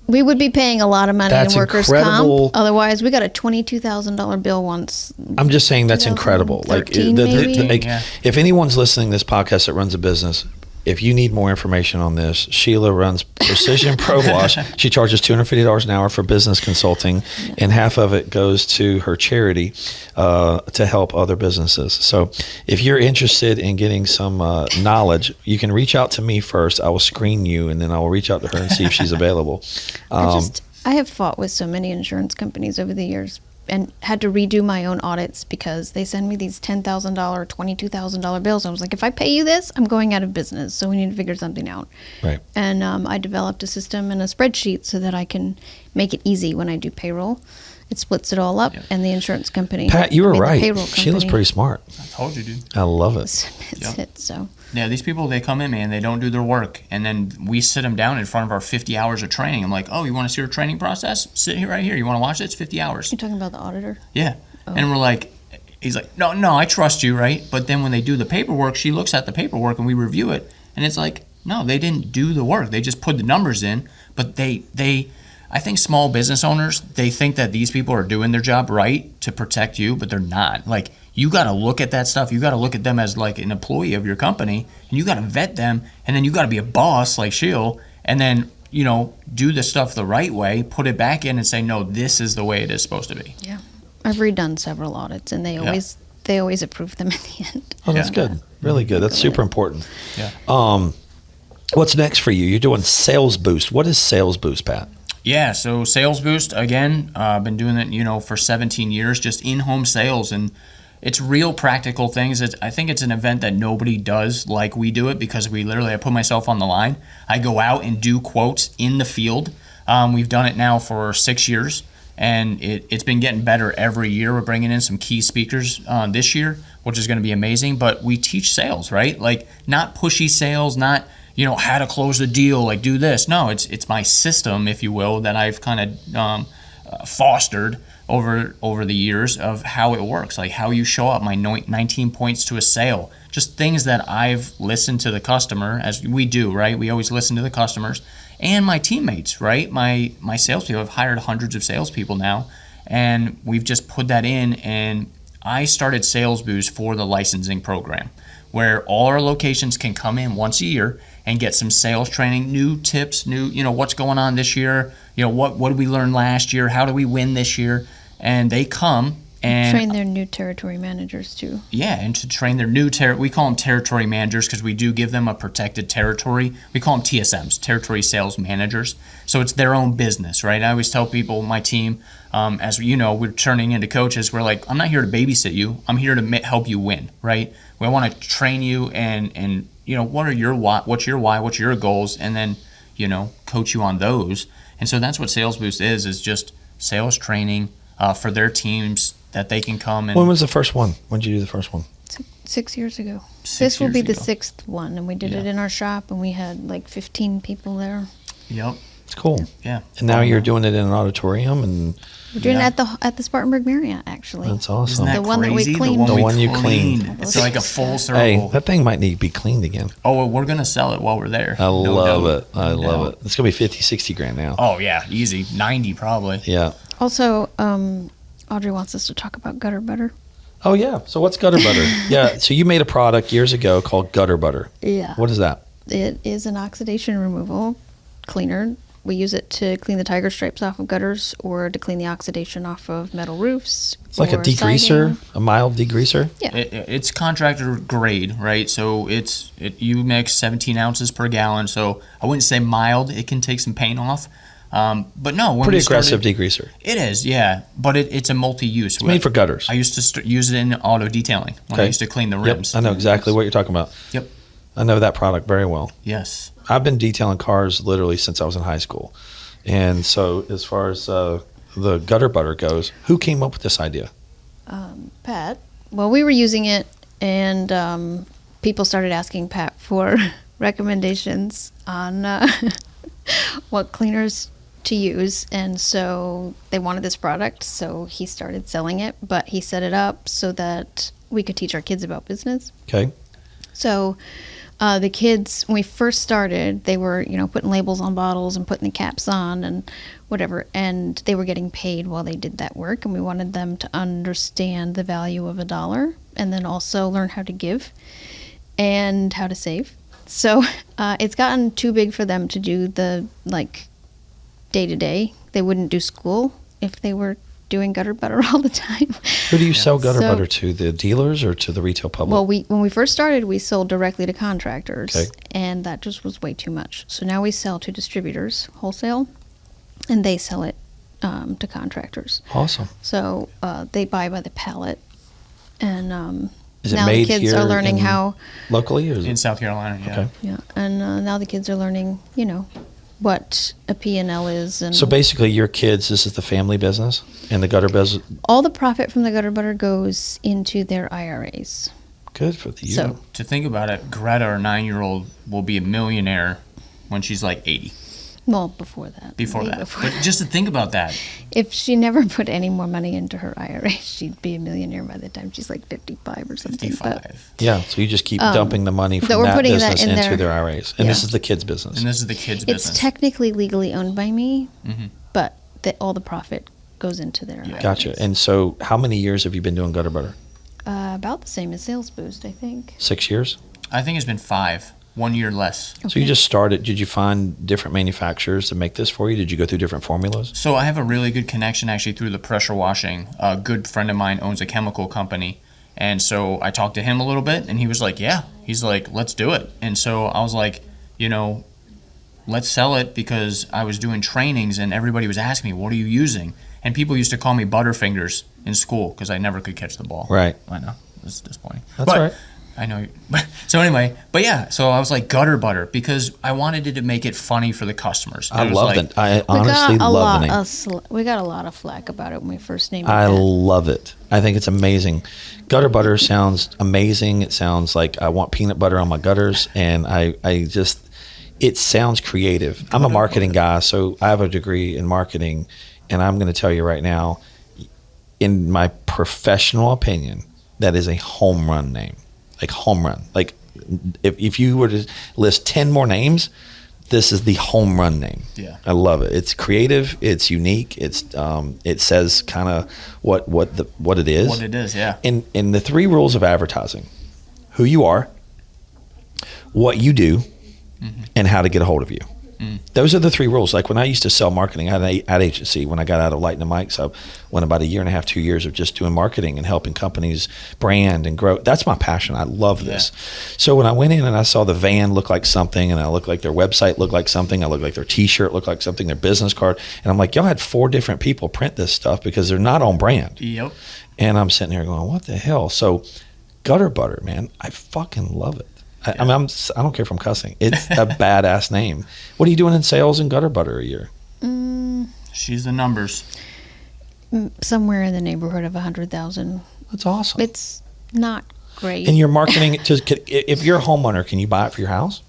we would be paying a lot of money in workers' comp. Otherwise, we got a $22,000 bill once. I'm just saying that's incredible. If anyone's listening to this podcast that runs a business, if you need more information on this, Shielagh runs Precision Pro Wash. She charges $250 an hour for business consulting, and half of it goes to her charity to help other businesses. So if you're interested in getting some knowledge, you can reach out to me first. I will screen you, and then I will reach out to her and see if she's available. I have fought with so many insurance companies over the years and had to redo my own audits because they send me these $10,000, $22,000 bills. I was like, if I pay you this, I'm going out of business. So we need to figure something out. Right. And I developed a system and a spreadsheet so that I can make it easy when I do payroll. It splits it all up, and the insurance company. Pat, you were right. Sheilagh's pretty smart. I told you, dude. I love it. So. Yeah, these people, they come in, man, they don't do their work, and then we sit them down in front of our 50 hours of training. I'm like, oh, you want to see our training process? Sit here right here. You want to watch it? It's 50 hours. You're talking about the auditor? Yeah. Oh. And we're like, he's like, no, I trust you, right? But then when they do the paperwork, she looks at the paperwork and we review it, and it's like, no, they didn't do the work. They just put the numbers in, but I think small business owners, they think that these people are doing their job right to protect you, but they're not. Like, you got to look at that stuff. You got to look at them as like an employee of your company, and you got to vet them, and then you got to be a boss like Shielagh, and then, do the stuff the right way, put it back in and say, no, this is the way it is supposed to be. Yeah. I've redone several audits, and they always approve them at the end. Oh, that's good. Really good. That's super important. Yeah. What's next for you? You're doing Sales Boost. What is Sales Boost, Pat? Yeah, so Sales Boost, again, I've been doing it, for 17 years, just in-home sales, and it's real practical things. I think it's an event that nobody does like we do it, because I put myself on the line. I go out and do quotes in the field. We've done it now for 6 years, and it's been getting better every year. We're bringing in some key speakers this year, which is going to be amazing, but we teach sales, right? Like, not pushy sales, not how to close the deal, like do this. No, it's my system, if you will, that I've kind of fostered over the years of how it works, like how you show up, my 19 points to a sale, just things that I've listened to the customer, as we do, right? We always listen to the customers and my teammates, right? My salespeople, I've hired hundreds of salespeople now, and we've just put that in, and I started Sales Boost for the licensing program. where all our locations can come in once a year and get some sales training, new tips, new, what's going on this year, what did we learn last year, how do we win this year, and they come and train their new territory managers too. Yeah, and to train their new we call them territory managers because we do give them a protected territory. We call them TSMs, territory sales managers. So it's their own business, right? I always tell people, my team, as we're turning into coaches, we're like, I'm not here to babysit you. I'm here to help you win, right? We want to train you and what are your what's your why, what's your goals, and then, coach you on those. And so that's what Sales Boost is just sales training for their teams that they can come and. When was the first one? When did you do the first one? 6 years ago. 6 This will years be the ago. 6th one, and we did it in our shop, and we had like 15 people there. Yep. It's cool. Yeah. And now you're doing it in an auditorium, and We're doing Yeah. it at the Spartanburg Marriott, actually. that's awesome. Isn't that The one that we crazy? cleaned. The we one you cleaned. It's like a full circle. Hey, that thing might need to be cleaned again. Oh, well, we're going to sell it while we're there. I No love doubt. it. I No love doubt. it. It's going to be 50, 60 grand now. Oh, yeah. Easy. 90 probably. Yeah. Also, Audrey wants us to talk about gutter butter. Oh, yeah. So what's gutter butter? Yeah. So you made a product years ago called gutter butter. Yeah. What is that? It is an oxidation removal cleaner. We use it to clean the tiger stripes off of gutters or to clean the oxidation off of metal roofs. It's like a or degreaser, siding. a mild degreaser. Yeah. It's contractor grade, right? So you mix 17 ounces per gallon. So I wouldn't say mild. It can take some paint off. But no, when Pretty we started- aggressive degreaser. It is, yeah. But it's a multi-use. It's made for gutters. I used to use it in auto detailing when I Okay. used to clean the Yep. rims. I know exactly what you're talking about. Yep. I know that product very well. Yes. I've been detailing cars literally since I was in high school. And so as far as the gutter butter goes, who came up with this idea? Pat. Well, we were using it, and people started asking Pat for recommendations on what cleaners to use, and so they wanted this product, so he started selling it, but he set it up so that we could teach our kids about business. Okay. So the kids, when we first started, they were, putting labels on bottles and putting the caps on and whatever, and they were getting paid while they did that work, and we wanted them to understand the value of $1 and then also learn how to give and how to save. So it's gotten too big for them to do the, day-to-day. They wouldn't do school if they were doing gutter butter all the time. Who do you sell gutter So- butter to? The dealers or to the retail public? Well, when we first started, we sold directly to contractors, Okay. and that just was way too much. So now we sell to distributors, wholesale, and they sell it to contractors. Awesome. So they buy by the pallet, and Is it now made the kids here are learning in- how. Locally? Or is In it? South Carolina, yeah. Okay. Yeah, and now the kids are learning, what a P&L is, and So basically your kids, this is the family business and the gutter business. all the profit from the gutter butter goes into their IRAs. Good for you. So To think about it, Greta, our 9-year-old, will be a millionaire when she's like 80. well, before that. Before way that. before But just to think about that. If she never put any more money into her IRA, she'd be a millionaire by the time she's like 55 or something. But 55. Yeah, so you just keep dumping the money from but we're that putting that business in into their- their IRAs. And this yeah. is the kids' business. And this is the kids' it's business. technically legally owned by me, Mhm. but all the profit goes into their IRAs. Gotcha. And so how many years have you been doing gutter butter? About the same as Sales Boost, I think. 6 years? I think it's been 5. 1 year less. So you just started, did you find different manufacturers to make this for you? Did you go through different formulas? So I have a really good connection actually through the pressure washing. A good friend of mine owns a chemical company. And so I talked to him a little bit and he was like, yeah. He's like, let's do it. And so I was like, let's sell it, because I was doing trainings and everybody was asking me, what are you using? And people used to call me Butterfingers in school because I never could catch the ball. Right. I know. It's disappointing. That's But all right. I know. So anyway, but yeah, so I was like gutter butter because I wanted it to make it funny for the customers. I It was love like, it. I honestly love the name. We got a lot of flack about it when we first named it. I that. love it. I think it's amazing. Gutter butter sounds amazing. It sounds like I want peanut butter on my gutters, and I just, it sounds creative. I'm a marketing guy, so I have a degree in marketing, and I'm going to tell you right now, in my professional opinion, that is a home run name. Like home run. Like if you were to list 10 more names, this is the home run name. Yeah. I love it. It's creative. It's unique. It's it says kind of what it is. what it is, yeah. In the 3 rules of advertising: who you are, what you do, and how to get a hold of you. Those are the 3 rules. Like when I used to sell marketing, I had an ad agency when I got out of Lighting the Mics. I went about 1.5 years, 2 years of just doing marketing and helping companies brand and grow. That's my passion. I love this. So when I went in and I saw the van look like something, and I looked like their website looked like something, I looked like their t-shirt looked like something, their business card, and I'm like, y'all had 4 different people print this stuff because they're not on brand. Yep. And I'm sitting here going, what the hell? So Gutter Butter, man, I fucking love it. I mean, I don't care if I'm cussing. It's a badass name. What are you doing in sales in Gutter Butter a year? She's the numbers. Somewhere in the neighborhood of 100,000. That's awesome. It's not great. And you're marketing it to, if you're a homeowner, can you buy it for your house?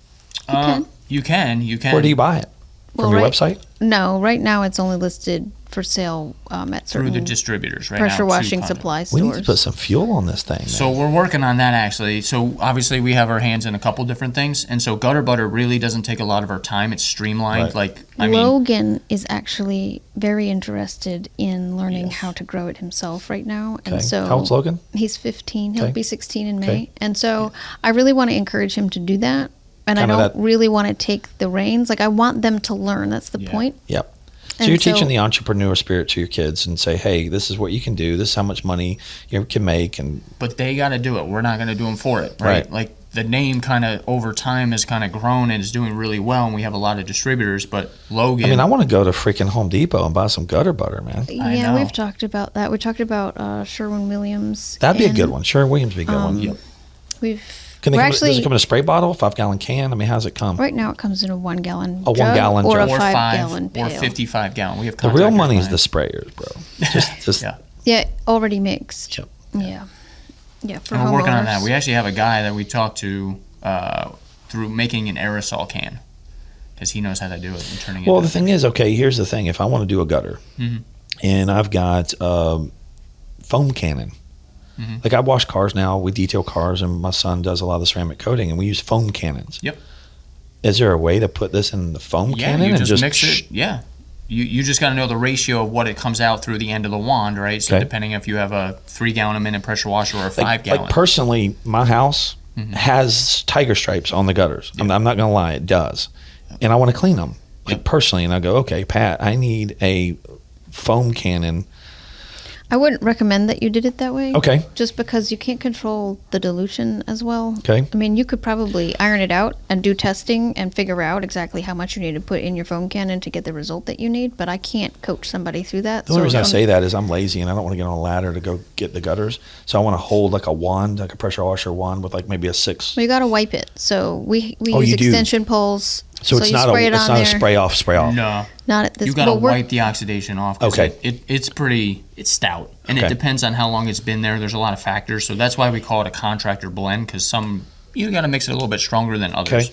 You can. Where do you buy it? From your website? No, right now it's only listed for sale at certain Through the distributors right pressure now. washing supply We stores. need to put some fuel on this thing, man. So we're working on that actually. So obviously we have our hands in a couple different things, and so Gutter Butter really doesn't take a lot of our time. It's streamlined. Right. Logan is actually very interested in learning how to grow it himself right now, and so how old's Logan? He's 15. He'll Okay. be 16 in May, Okay. and so I really want to encourage him to do that. And Kinda I don't that- really want to take the reins. Like I want them to learn. That's the point. Yep. So And you're so- teaching the entrepreneur spirit to your kids and say, hey, this is what you can do. This is how much money you can make. And But they got to do it. We're not going to do them for it, right? Right. Like the name kind of over time has kind of grown and is doing really well, and we have a lot of distributors. But Logan, I mean, I want to go to freaking Home Depot and buy some Gutter Butter, man. I Yeah, know. we've talked about that. We talked about Sherwin-Williams. That'd be a and good one. Sherwin-Williams would be a good one. Yep. We've Does actually it come in a spray bottle, 5-gallon can? I mean, how's it come? right now it comes in a 1 gallon A 1 jug gallon or jug. a or 5 gallon or pail. 55 gallon. We have The real contractors money's buying. the sprayers, bro. Just Yeah. Yeah, already mixed. Yep. Yeah, for And we're working on that. homeowners. We actually have a guy that we talked to through making an aerosol can because he knows how to do it and turning it. Well, into- the thing is, okay, here's the thing. If I want to do a gutter and I've got foam cannon, like I wash cars now, we detail cars, and my son does a lot of the ceramic coating, and we use foam cannons. Yep. Is there a way to put this in the foam Yeah, cannon you and just mix it. Yeah. You just got to know the ratio of what it comes out through the end of the wand, right? So Okay. depending if you have a 3 gallon a minute pressure washer or a 5 Like gallon. personally, my house has tiger stripes on the gutters. I'm not going to lie, it does. And I want to clean them, like personally. And I go, okay, Pat, I need a foam cannon. I wouldn't recommend that you did it that way. Okay. Just because you can't control the dilution as well. Okay. I mean, you could probably iron it out and do testing and figure out exactly how much you need to put in your foam cannon to get the result that you need, but I can't coach somebody through that. The only reason I from- say that is I'm lazy and I don't want to get on a ladder to go get the gutters. So I want to hold like a wand, like a pressure washer wand with like maybe a 6. Well, you got to wipe it. So we Oh, use you do? extension poles. So it's you not spray a it it's on not a there. spray off, spray off. No. Not at this. You got to well, we're- wipe the oxidation off. 'cause Okay. It's stout. And Okay. it depends on how long it's been there. There's a lot of factors. So that's why we call it a contractor blend because you got to mix it a little bit stronger than others. Okay.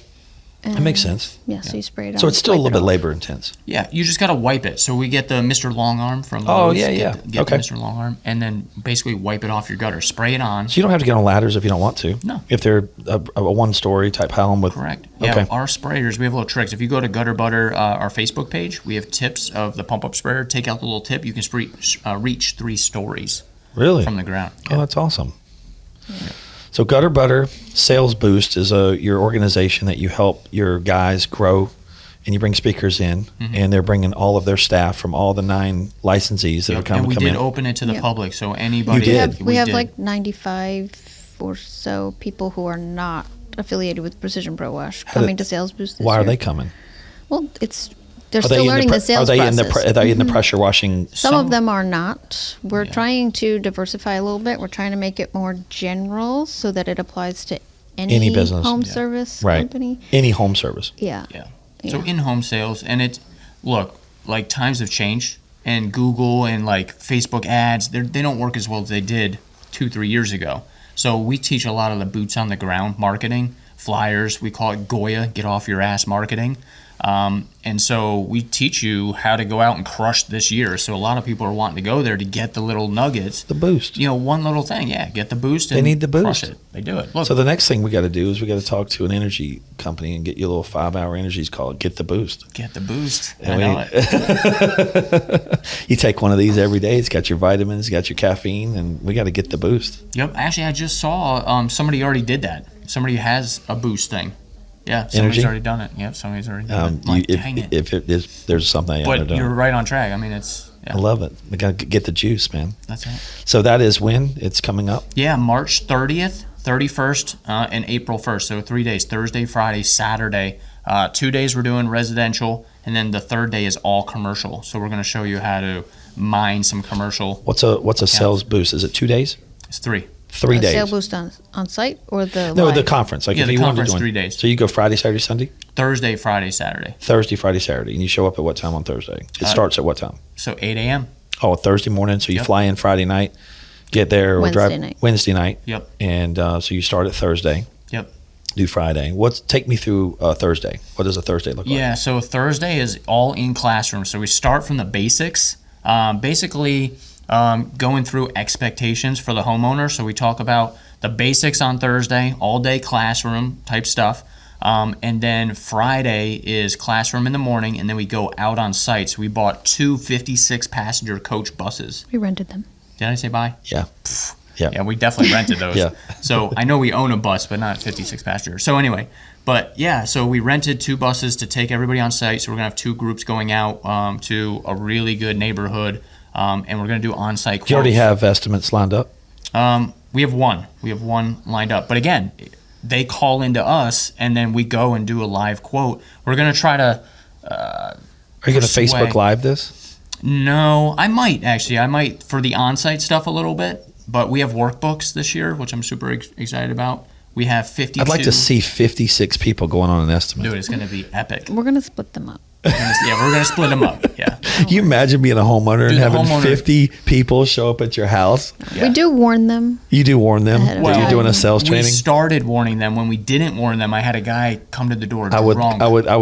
That makes sense. Yeah, so you spray it on. So it's still a wipe little it bit off. labor intense. Yeah, you just got to wipe it. So we get the Mr. Longarm from Oh, Lowe's, yeah, get yeah. the- Get Okay. the Mr. Longarm and then basically wipe it off your gutter. Spray it on. So you don't have to get on ladders if you don't want to. No. If they're a 1-story type home with. Correct. Yeah, Okay. our sprayers, we have little tricks. If you go to Gutter Butter, our Facebook page, we have tips of the pump-up sprayer. Take out the little tip. You can reach 3 stories Really? from the ground. Oh, that's awesome. So Gutter Butter Sales Boost is your organization that you help your guys grow, and you bring speakers in, and they're bringing all of their staff from all the 9 licensees that are And coming we come did in. open it to the Yep. public, so anybody. You did. We have did. like 95 or so people who are not affiliated with Precision Pro Wash coming to Sales Boost this Why are year. they coming? Well, they're still learning the sales Are they process. are they in the pressure washing? Some of them are not. We're trying to diversify a little bit. We're trying to make it more general so that it applies to any business. home Yeah. service Right. company. Any home service. Yeah. Yeah. So Yeah. in-home sales, and look, like times have changed, and Google and like Facebook ads, they don't work as well as they did 2-3 years ago. So we teach a lot of the boots on the ground marketing, flyers. We call it Goya, get off your ass marketing. And so we teach you how to go out and crush this year. So a lot of people are wanting to go there to get the little nuggets. The boost. One little thing, get the boost. They and need the crush boost. it. They do it. Look, So the next thing we got to do is we got to talk to an energy company and get you a little 5-hour energies called Get the Boost. get the boost. I I know mean- it. You take one of these every day. It's got your vitamins, got your caffeine, and we got to get the boost. Yep. Actually, I just saw somebody already did that. Somebody has a boost thing. Yeah, somebody's Energy? already done it. Yep, somebody's already done it. I'm like, dang it. If it is, there's something I But haven't done. you're right on track. I mean, it's I love it. We got to get the juice, man. that's right. So that is when it's coming up. Yeah, March 30th, 31st, and April 1st. So 3 days: Thursday, Friday, Saturday. 2 days we're doing residential, and then the third day is all commercial. So we're going to show you how to mine some commercial. What's a sales boost? Is it 2 days? It's 3. 3 days? Sale boost on site or the No, live? the conference. Like Yeah, if the you wanted to conference, join. 3 days. So you go Friday, Saturday, Sunday, Thursday, Friday, Saturday. Thursday, Friday, Saturday, and you show up at what time on Thursday? It starts at what time? So 8 a.m. Oh, Thursday morning. So you Yep. fly in Friday night, get there or Wednesday drive night. Wednesday night. Yep. And so you start at Thursday, Yep. do Friday. Take me through Thursday. What does a Thursday look like? Yeah, so Thursday is all in classroom. So we start from the basics, basically going through expectations for the homeowner. So we talk about the basics on Thursday, all day classroom type stuff. And then Friday is classroom in the morning, and then we go out on site. So we bought 2 56-passenger coach buses. We rented them. Did I say bye? Yeah. Yeah, we definitely rented those. Yeah. So I know we own a bus, but not 56 passenger. So anyway, but yeah, so we rented 2 buses to take everybody on site. So we're gonna have 2 groups going out to a really good neighborhood, and we're gonna do on-site quotes. Do you already have estimates lined up? We have one. We have one lined up. But again, they call into us, and then we go and do a live quote. We're gonna try to. Are you going to Facebook Live this? No, I might actually. I might for the on-site stuff a little bit. But we have workbooks this year, which I'm super excited about. We have 52. I'd like to see 56 people going on an estimate. Dude, it's going to be epic. We're gonna split them up. Yeah, we're going to split them up. Yeah. Can you imagine being a homeowner and Dude, the having homeowner- 50 people show up at your house? Yeah. We do warn them. You do warn them Ahead of that you're time. doing a sales We training? started warning them. When we didn't warn them, I had a guy come to the door I would drunk.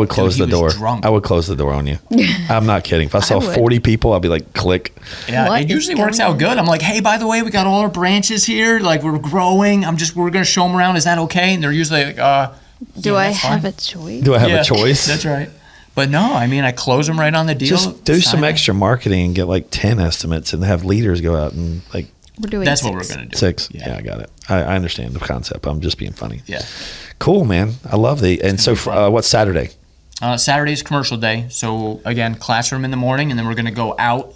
close Dude, the he door. was drunk. I would close the door on you. I'm not kidding. If I saw would. 40 people, I'd be like, click. Yeah, What it is usually going works out on? good. I'm like, hey, by the way, we got all our branches here. Like, we're growing. We're going to show them around. Is that okay? And they're usually like, Do yeah, I that's have fine. a choice? Do I have Yeah, a choice? That's right. But no, I mean, I close them right on the deal. Just do some sign it. extra marketing and get like 10 estimates and have leaders go out and like We're doing That's 6. what we're going to do. 6. Yeah, I got it. I understand the concept. I'm just being funny. Yeah. Cool, man. I love the. And so, what's Saturday? Saturday's commercial day. So again, classroom in the morning, and then we're going to go out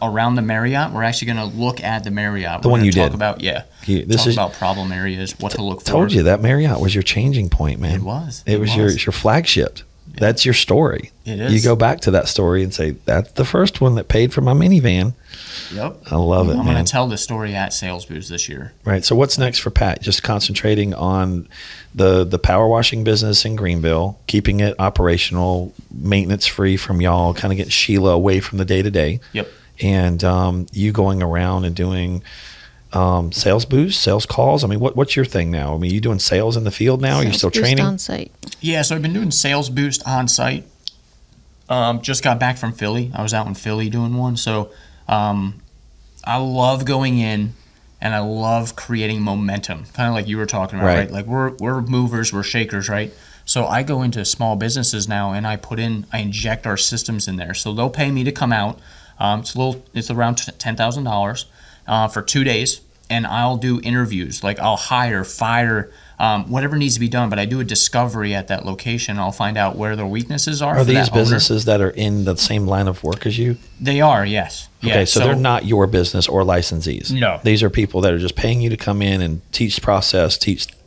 around the Marriott. We're actually going to look at the Marriott. The one We're you gonna did. Talk about This talk is. about problem areas, what to look for. Told you that Marriott was your changing point, man. It was. It was your flagship. That's your story. It is. You go back to that story and say, that's the first one that paid for my minivan. Yep. I love it, I'm man. going to tell the story at Sales Boost this year. Right. So what's next for Pat? Just concentrating on the power washing business in Greenville, keeping it operational, maintenance free from y'all, kind of getting Sheila away from the day to day. Yep. And you going around and doing sales boosts, sales calls. I mean, what's your thing now? I mean, you doing sales in the field now? Are you Sales still boost training? on site? Yeah, so I've been doing Sales Boost on site. Just got back from Philly. I was out in Philly doing one. So I love going in and I love creating momentum, kind of like you were talking about, right? Like we're movers, we're shakers, right? So I go into small businesses now and I inject our systems in there. So they'll pay me to come out. It's around $10,000 for 2 days, and I'll do interviews. Like I'll hire, fire, whatever needs to be done. But I do a discovery at that location. I'll find out where their weaknesses are. Are for these that owner. businesses that are in the same line of work as you? They are, yes. Okay, Yeah, so they're not your business or licensees. No. These are people that are just paying you to come in and teach process,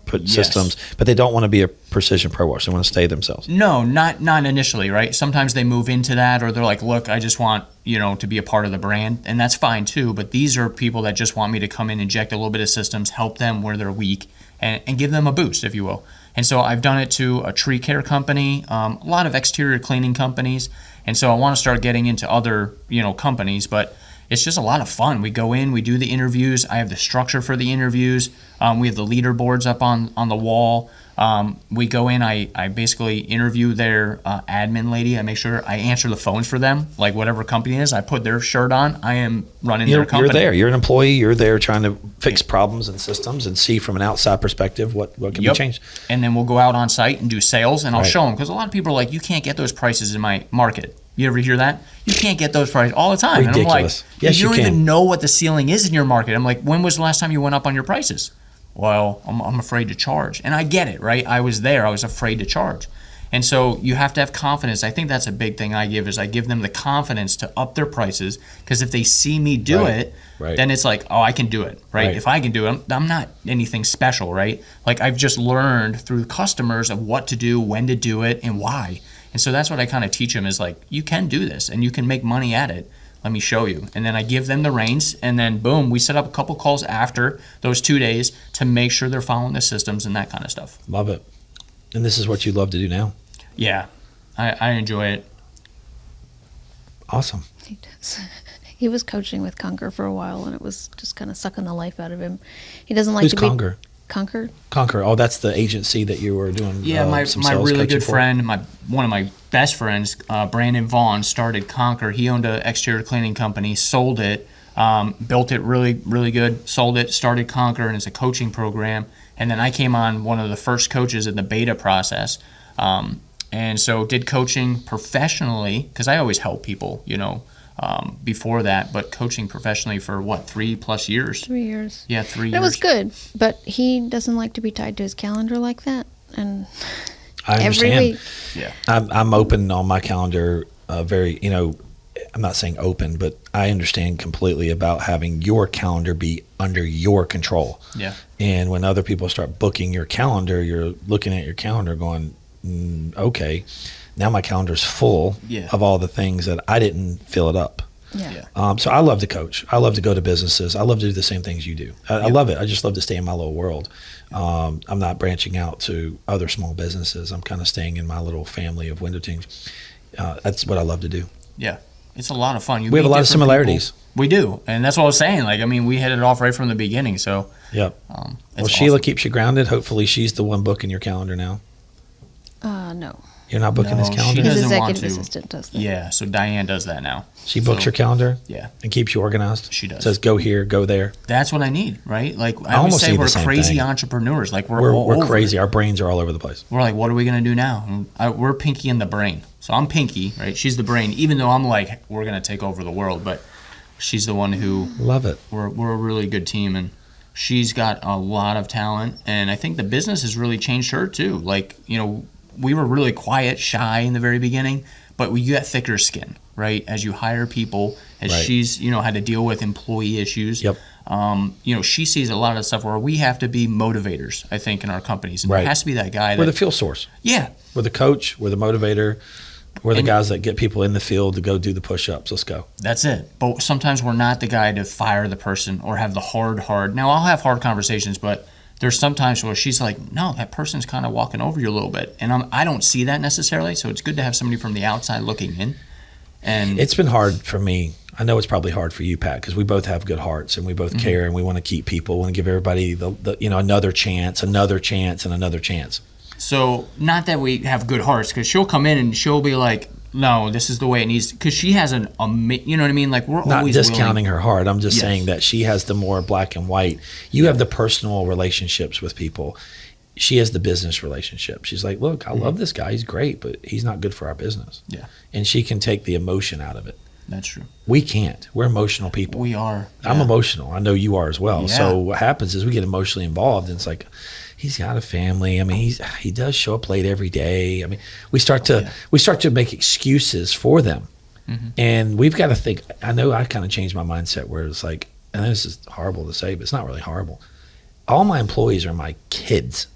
put Yes. systems, but they don't want to be a precision pro wash. They want to stay themselves. No, not initially, right? Sometimes they move into that, or they're like, look, I just want, to be a part of the brand, and that's fine too. But these are people that just want me to come in, inject a little bit of systems, help them where they're weak, and give them a boost, if you will. And so I've done it to a tree care company, a lot of exterior cleaning companies, and so I want to start getting into other, companies, but it's just a lot of fun. We go in, we do the interviews. I have the structure for the interviews. We have the leaderboards up on the wall. We go in, I basically interview their admin lady. I make sure I answer the phones for them, like whatever company it is. I put their shirt on. I am running their company. You're there. You're an employee. You're there trying to fix problems and systems and see from an outside perspective what can be changed. And then we'll go out on site and do sales, and I'll Right. show them. Because a lot of people are like, you can't get those prices in my market. You ever hear that? You can't get those prices all the time. Ridiculous. And I'm like, Yes, you you don't can. even know what the ceiling is in your market. I'm like, when was the last time you went up on your prices? well, I'm afraid to charge. And I get it, right? I was there. I was afraid to charge. And so you have to have confidence. I think that's a big thing I give them the confidence to up their prices, because if they see me do it, then it's like, oh, I can do it, right? If I can do it, I'm not anything special, right? Like, I've just learned through customers of what to do, when to do it, and why. And so that's what I kind of teach them is like, you can do this and you can make money at it. Let me show you. And then I give them the reins, and then boom, we set up a couple calls after those 2 days to make sure they're following the systems and that kind of stuff. Love it. And this is what you love to do now? Yeah, I enjoy it. Awesome. He does. He was coaching with Conquer for a while, and it was just kind of sucking the life out of him. He doesn't like Who's to Conquer? be Conquer. Conquer. Oh, that's the agency that you were doing. Yeah, my some sales really coaching good for? friend, one of my best friends, Brandon Vaughn, started Conquer. He owned an exterior cleaning company, sold it, built it really, really good, sold it, started Conquer, and it's a coaching program. And then I came on one of the first coaches in the beta process. And so did coaching professionally, because I always help people, before that, but coaching professionally for 3+ years? 3 years. Yeah, 3 years. It was good, but he doesn't like to be tied to his calendar like that. And I every understand. week. Yeah. I'm open on my calendar, very, I'm not saying open, but I understand completely about having your calendar be under your control. Yeah. And when other people start booking your calendar, you're looking at your calendar going, okay, now my calendar's full of all the things that I didn't fill it up. Yeah. So I love to coach. I love to go to businesses. I love to do the same things you do. I love it. I just love to stay in my little world. I'm not branching out to other small businesses. I'm kind of staying in my little family of window teams. That's what I love to do. Yeah. It's a lot of fun. We have a lot of similarities. We do. And that's what I was saying. We hit it off right from the beginning. So, yep. Well, Shielagh keeps you grounded. Hopefully she's the one booking your calendar now. No. You're not booking his No, calendar? she His doesn't want executive to. assistant does that. Yeah, so Diane does that now. She books your calendar? Yeah. And keeps you organized? She does. Says go here, go there. That's what I need, right? I always almost say need we're the same crazy thing. entrepreneurs. We're all We're over crazy. it. Our brains are all over the place. We're like, what are we going to do now? We're Pinky in the brain. So I'm Pinky, right? She's the brain, even though I'm like, we're going to take over the world. But she's the one who... Love it. We're a really good team, and she's got a lot of talent. And I think the business has really changed her, too. We were really quiet, shy in the very beginning, but you got thicker skin, right? As you hire people, as she's, had to deal with employee issues. Yep. She sees a lot of stuff where we have to be motivators, I think, in our companies. And Right. there has to be that guy We're the fuel source. Yeah. We're the coach. We're the motivator. We're the guys that get people in the field to go do the push-ups. Let's go. That's it. But sometimes we're not the guy to fire the person or have the hard. Now, I'll have hard conversations, but there's sometimes where she's like, no, that person's kind of walking over you a little bit. And I don't see that necessarily, so it's good to have somebody from the outside looking in. And It's been hard for me. I know it's probably hard for you, Pat, because we both have good hearts and we both care and we want to keep people, want to give everybody the another chance, and another chance. so not that we have good hearts, because she'll come in and she'll be like, no, this is the way it needs, because she has you know what I mean? We're Not always discounting willing. her heart. I'm just Yes. saying that she has the more black and white. You have the personal relationships with people. She has the business relationship. She's like, look, I love this guy. He's great, but he's not good for our business. Yeah, And she can take the emotion out of it. that's true. We can't. We're emotional people. We are. I'm Yeah. emotional. I know you are as well. Yeah. So what happens is we get emotionally involved, and it's like, he's got a family. I mean, he does show up late every day. I mean, we start to make excuses for them, and we've got to think. I know I kind of changed my mindset where it's like, and this is horrible to say, but it's not really horrible. All my employees are my kids.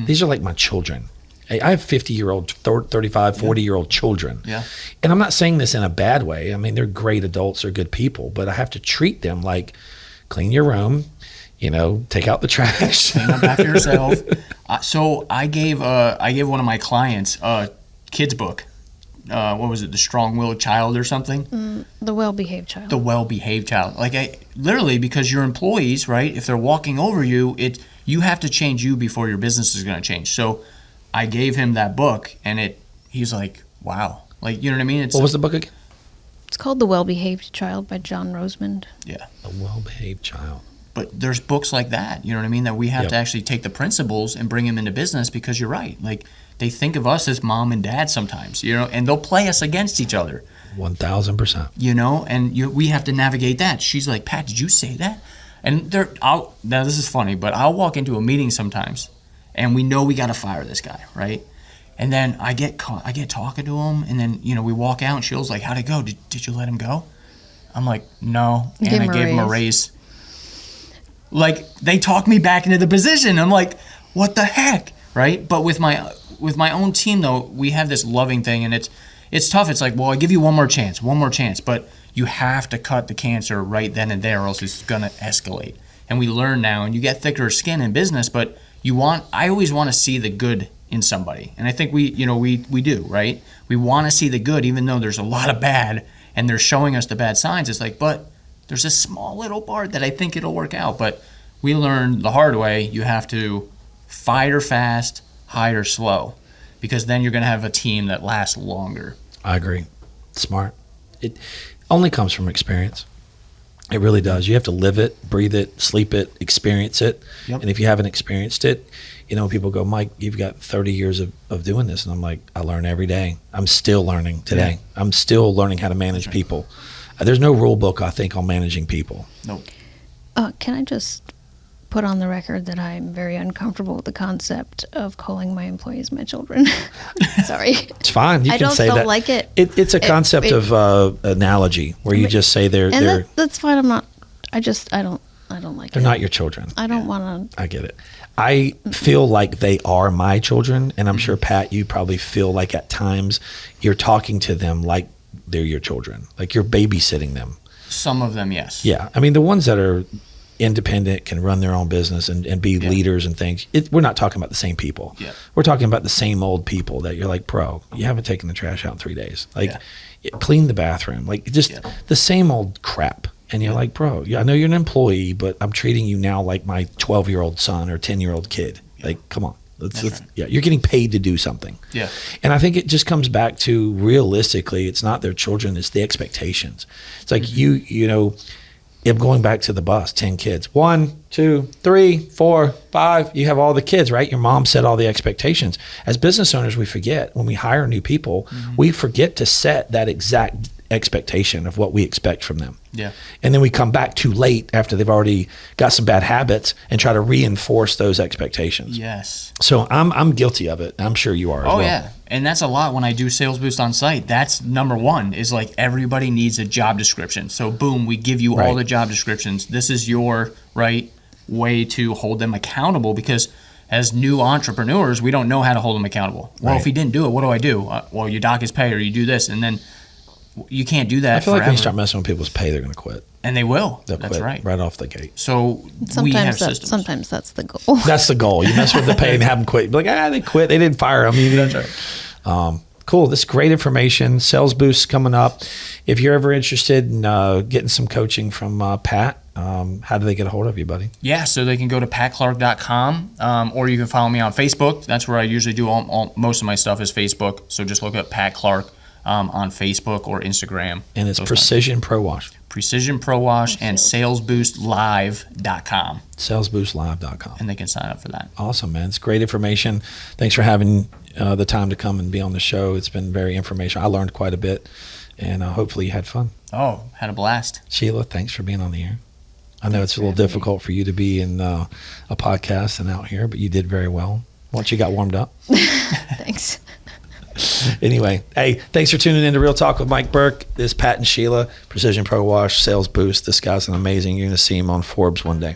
These are like my children. I have 50-year-old, 35, 40-year-old children. Yeah. And I'm not saying this in a bad way. I mean, they're great adults, they're good people, but I have to treat them like, clean your room, take out the trash. Clean up after yourself. So I gave one of my clients a kid's book. What was it? The Strong-Willed Child or something? The well-behaved child. The well-behaved child. Literally, because your employees, right? If they're walking over you, you have to change you before your business is going to change. So I gave him that book, and he's like, wow. You know what I mean? What was the book again? It's called The Well-Behaved Child by John Rosemond. Yeah. A well-behaved child. But there's books like that, you know what I mean, that we have to actually take the principles and bring them into business, because you're right. They think of us as mom and dad sometimes, and they'll play us against each other. 1,000%. And we have to navigate that. She's like, Pat, did you say that? And now this is funny, but I'll walk into a meeting sometimes, and we know we got to fire this guy, right? And then I get talking to him, and then we walk out, and Sheilagh's like, "How'd it go? Did you let him go?" I'm like, "No," and I gave him a raise. Like, they talk me back into the position. I'm like, "What the heck?" Right? But with my own team, though, we have this loving thing, and it's tough. It's like, well, I give you one more chance, but you have to cut the cancer right then and there, or else it's gonna escalate. And we learn now, and you get thicker skin in business, but I always want to see the good in somebody, and I think we do, right? We want to see the good, even though there's a lot of bad, and they're showing us the bad signs. It's like, but there's a small little part that I think it'll work out. But we learned the hard way. You have to fire fast, hire slow, because then you're going to have a team that lasts longer. I agree. Smart. It only comes from experience. It really does. You have to live it, breathe it, sleep it, experience it. Yep. And if you haven't experienced it, people go, "Mike, you've got 30 years of doing this." And I'm like, I learn every day. I'm still learning today. Yeah. I'm still learning how to manage people. There's no rule book, I think, on managing people. Nope. Can I just put on the record that I'm very uncomfortable with the concept of calling my employees my children? Sorry. It's fine. You I can don't say that. like it. It's a concept of analogy where you just say they're that's fine. I'm not. I don't like it. They're not your children. I don't want to. I get it. I feel like they are my children, and I'm sure, Pat, you probably feel like at times you're talking to them like they're your children, like you're babysitting them. Some of them, yes. Yeah. I mean, the ones that are independent, can run their own business and be leaders and things. We're not talking about the same people. Yeah. We're talking about the same old people that you're like, bro, you haven't taken the trash out in 3 days. Like, clean the bathroom. Like, just the same old crap. And you're like, bro, I know you're an employee, but I'm treating you now like my 12-year-old son or 10-year-old kid. Like, come on. Let's, you're getting paid to do something. Yeah. And I think it just comes back to, realistically, it's not their children, it's the expectations. It's like I'm going back to the bus, 10 kids. 1, 2, 3, 4, 5. You have all the kids, right? Your mom set all the expectations. As business owners, we forget when we hire new people, we forget to set that exact expectation of what we expect from them. Yeah. And then we come back too late after they've already got some bad habits and try to reinforce those expectations. Yes. So I'm guilty of it. I'm sure you are as well. Oh, yeah. And that's a lot when I do Sales Boost on site. That's number one, is like everybody needs a job description. So boom, we give you all the job descriptions. This is your way to hold them accountable, because as new entrepreneurs, we don't know how to hold them accountable. Well, if he didn't do it, what do I do? Well, you dock his pay, or you do this, and then you can't do that. I feel forever. like when you start messing with people's pay, they're going to quit. And they will. They'll That's quit right off the gate. So we have systems. Sometimes that's the goal. That's the goal. You mess with the pay and have them quit. Be like, they quit. They didn't fire them. That's right. Cool. This is great information. Sales Boost coming up. If you're ever interested in getting some coaching from Pat, how do they get a hold of you, buddy? Yeah, so they can go to patclark.com, or you can follow me on Facebook. That's where I usually do most of my stuff is Facebook. So just look up Pat Clark on Facebook or Instagram. And it's Precision Pro Wash. Precision Pro Wash and salesboostlive.com. Salesboostlive.com. And they can sign up for that. Awesome, man. It's great information. Thanks for having the time to come and be on the show. It's been very informational. I learned quite a bit, and hopefully you had fun. Oh, had a blast. Sheila, thanks for being on the air. I know it's a little difficult for you to be in a podcast and out here, but you did very well once you got warmed up. Thanks. Anyway, hey, thanks for tuning in to Real Talk with Mike Burke. This is Pat and Sheila, Precision Pro Wash, Sales Boost. This guy's an amazing. You're going to see him on Forbes one day.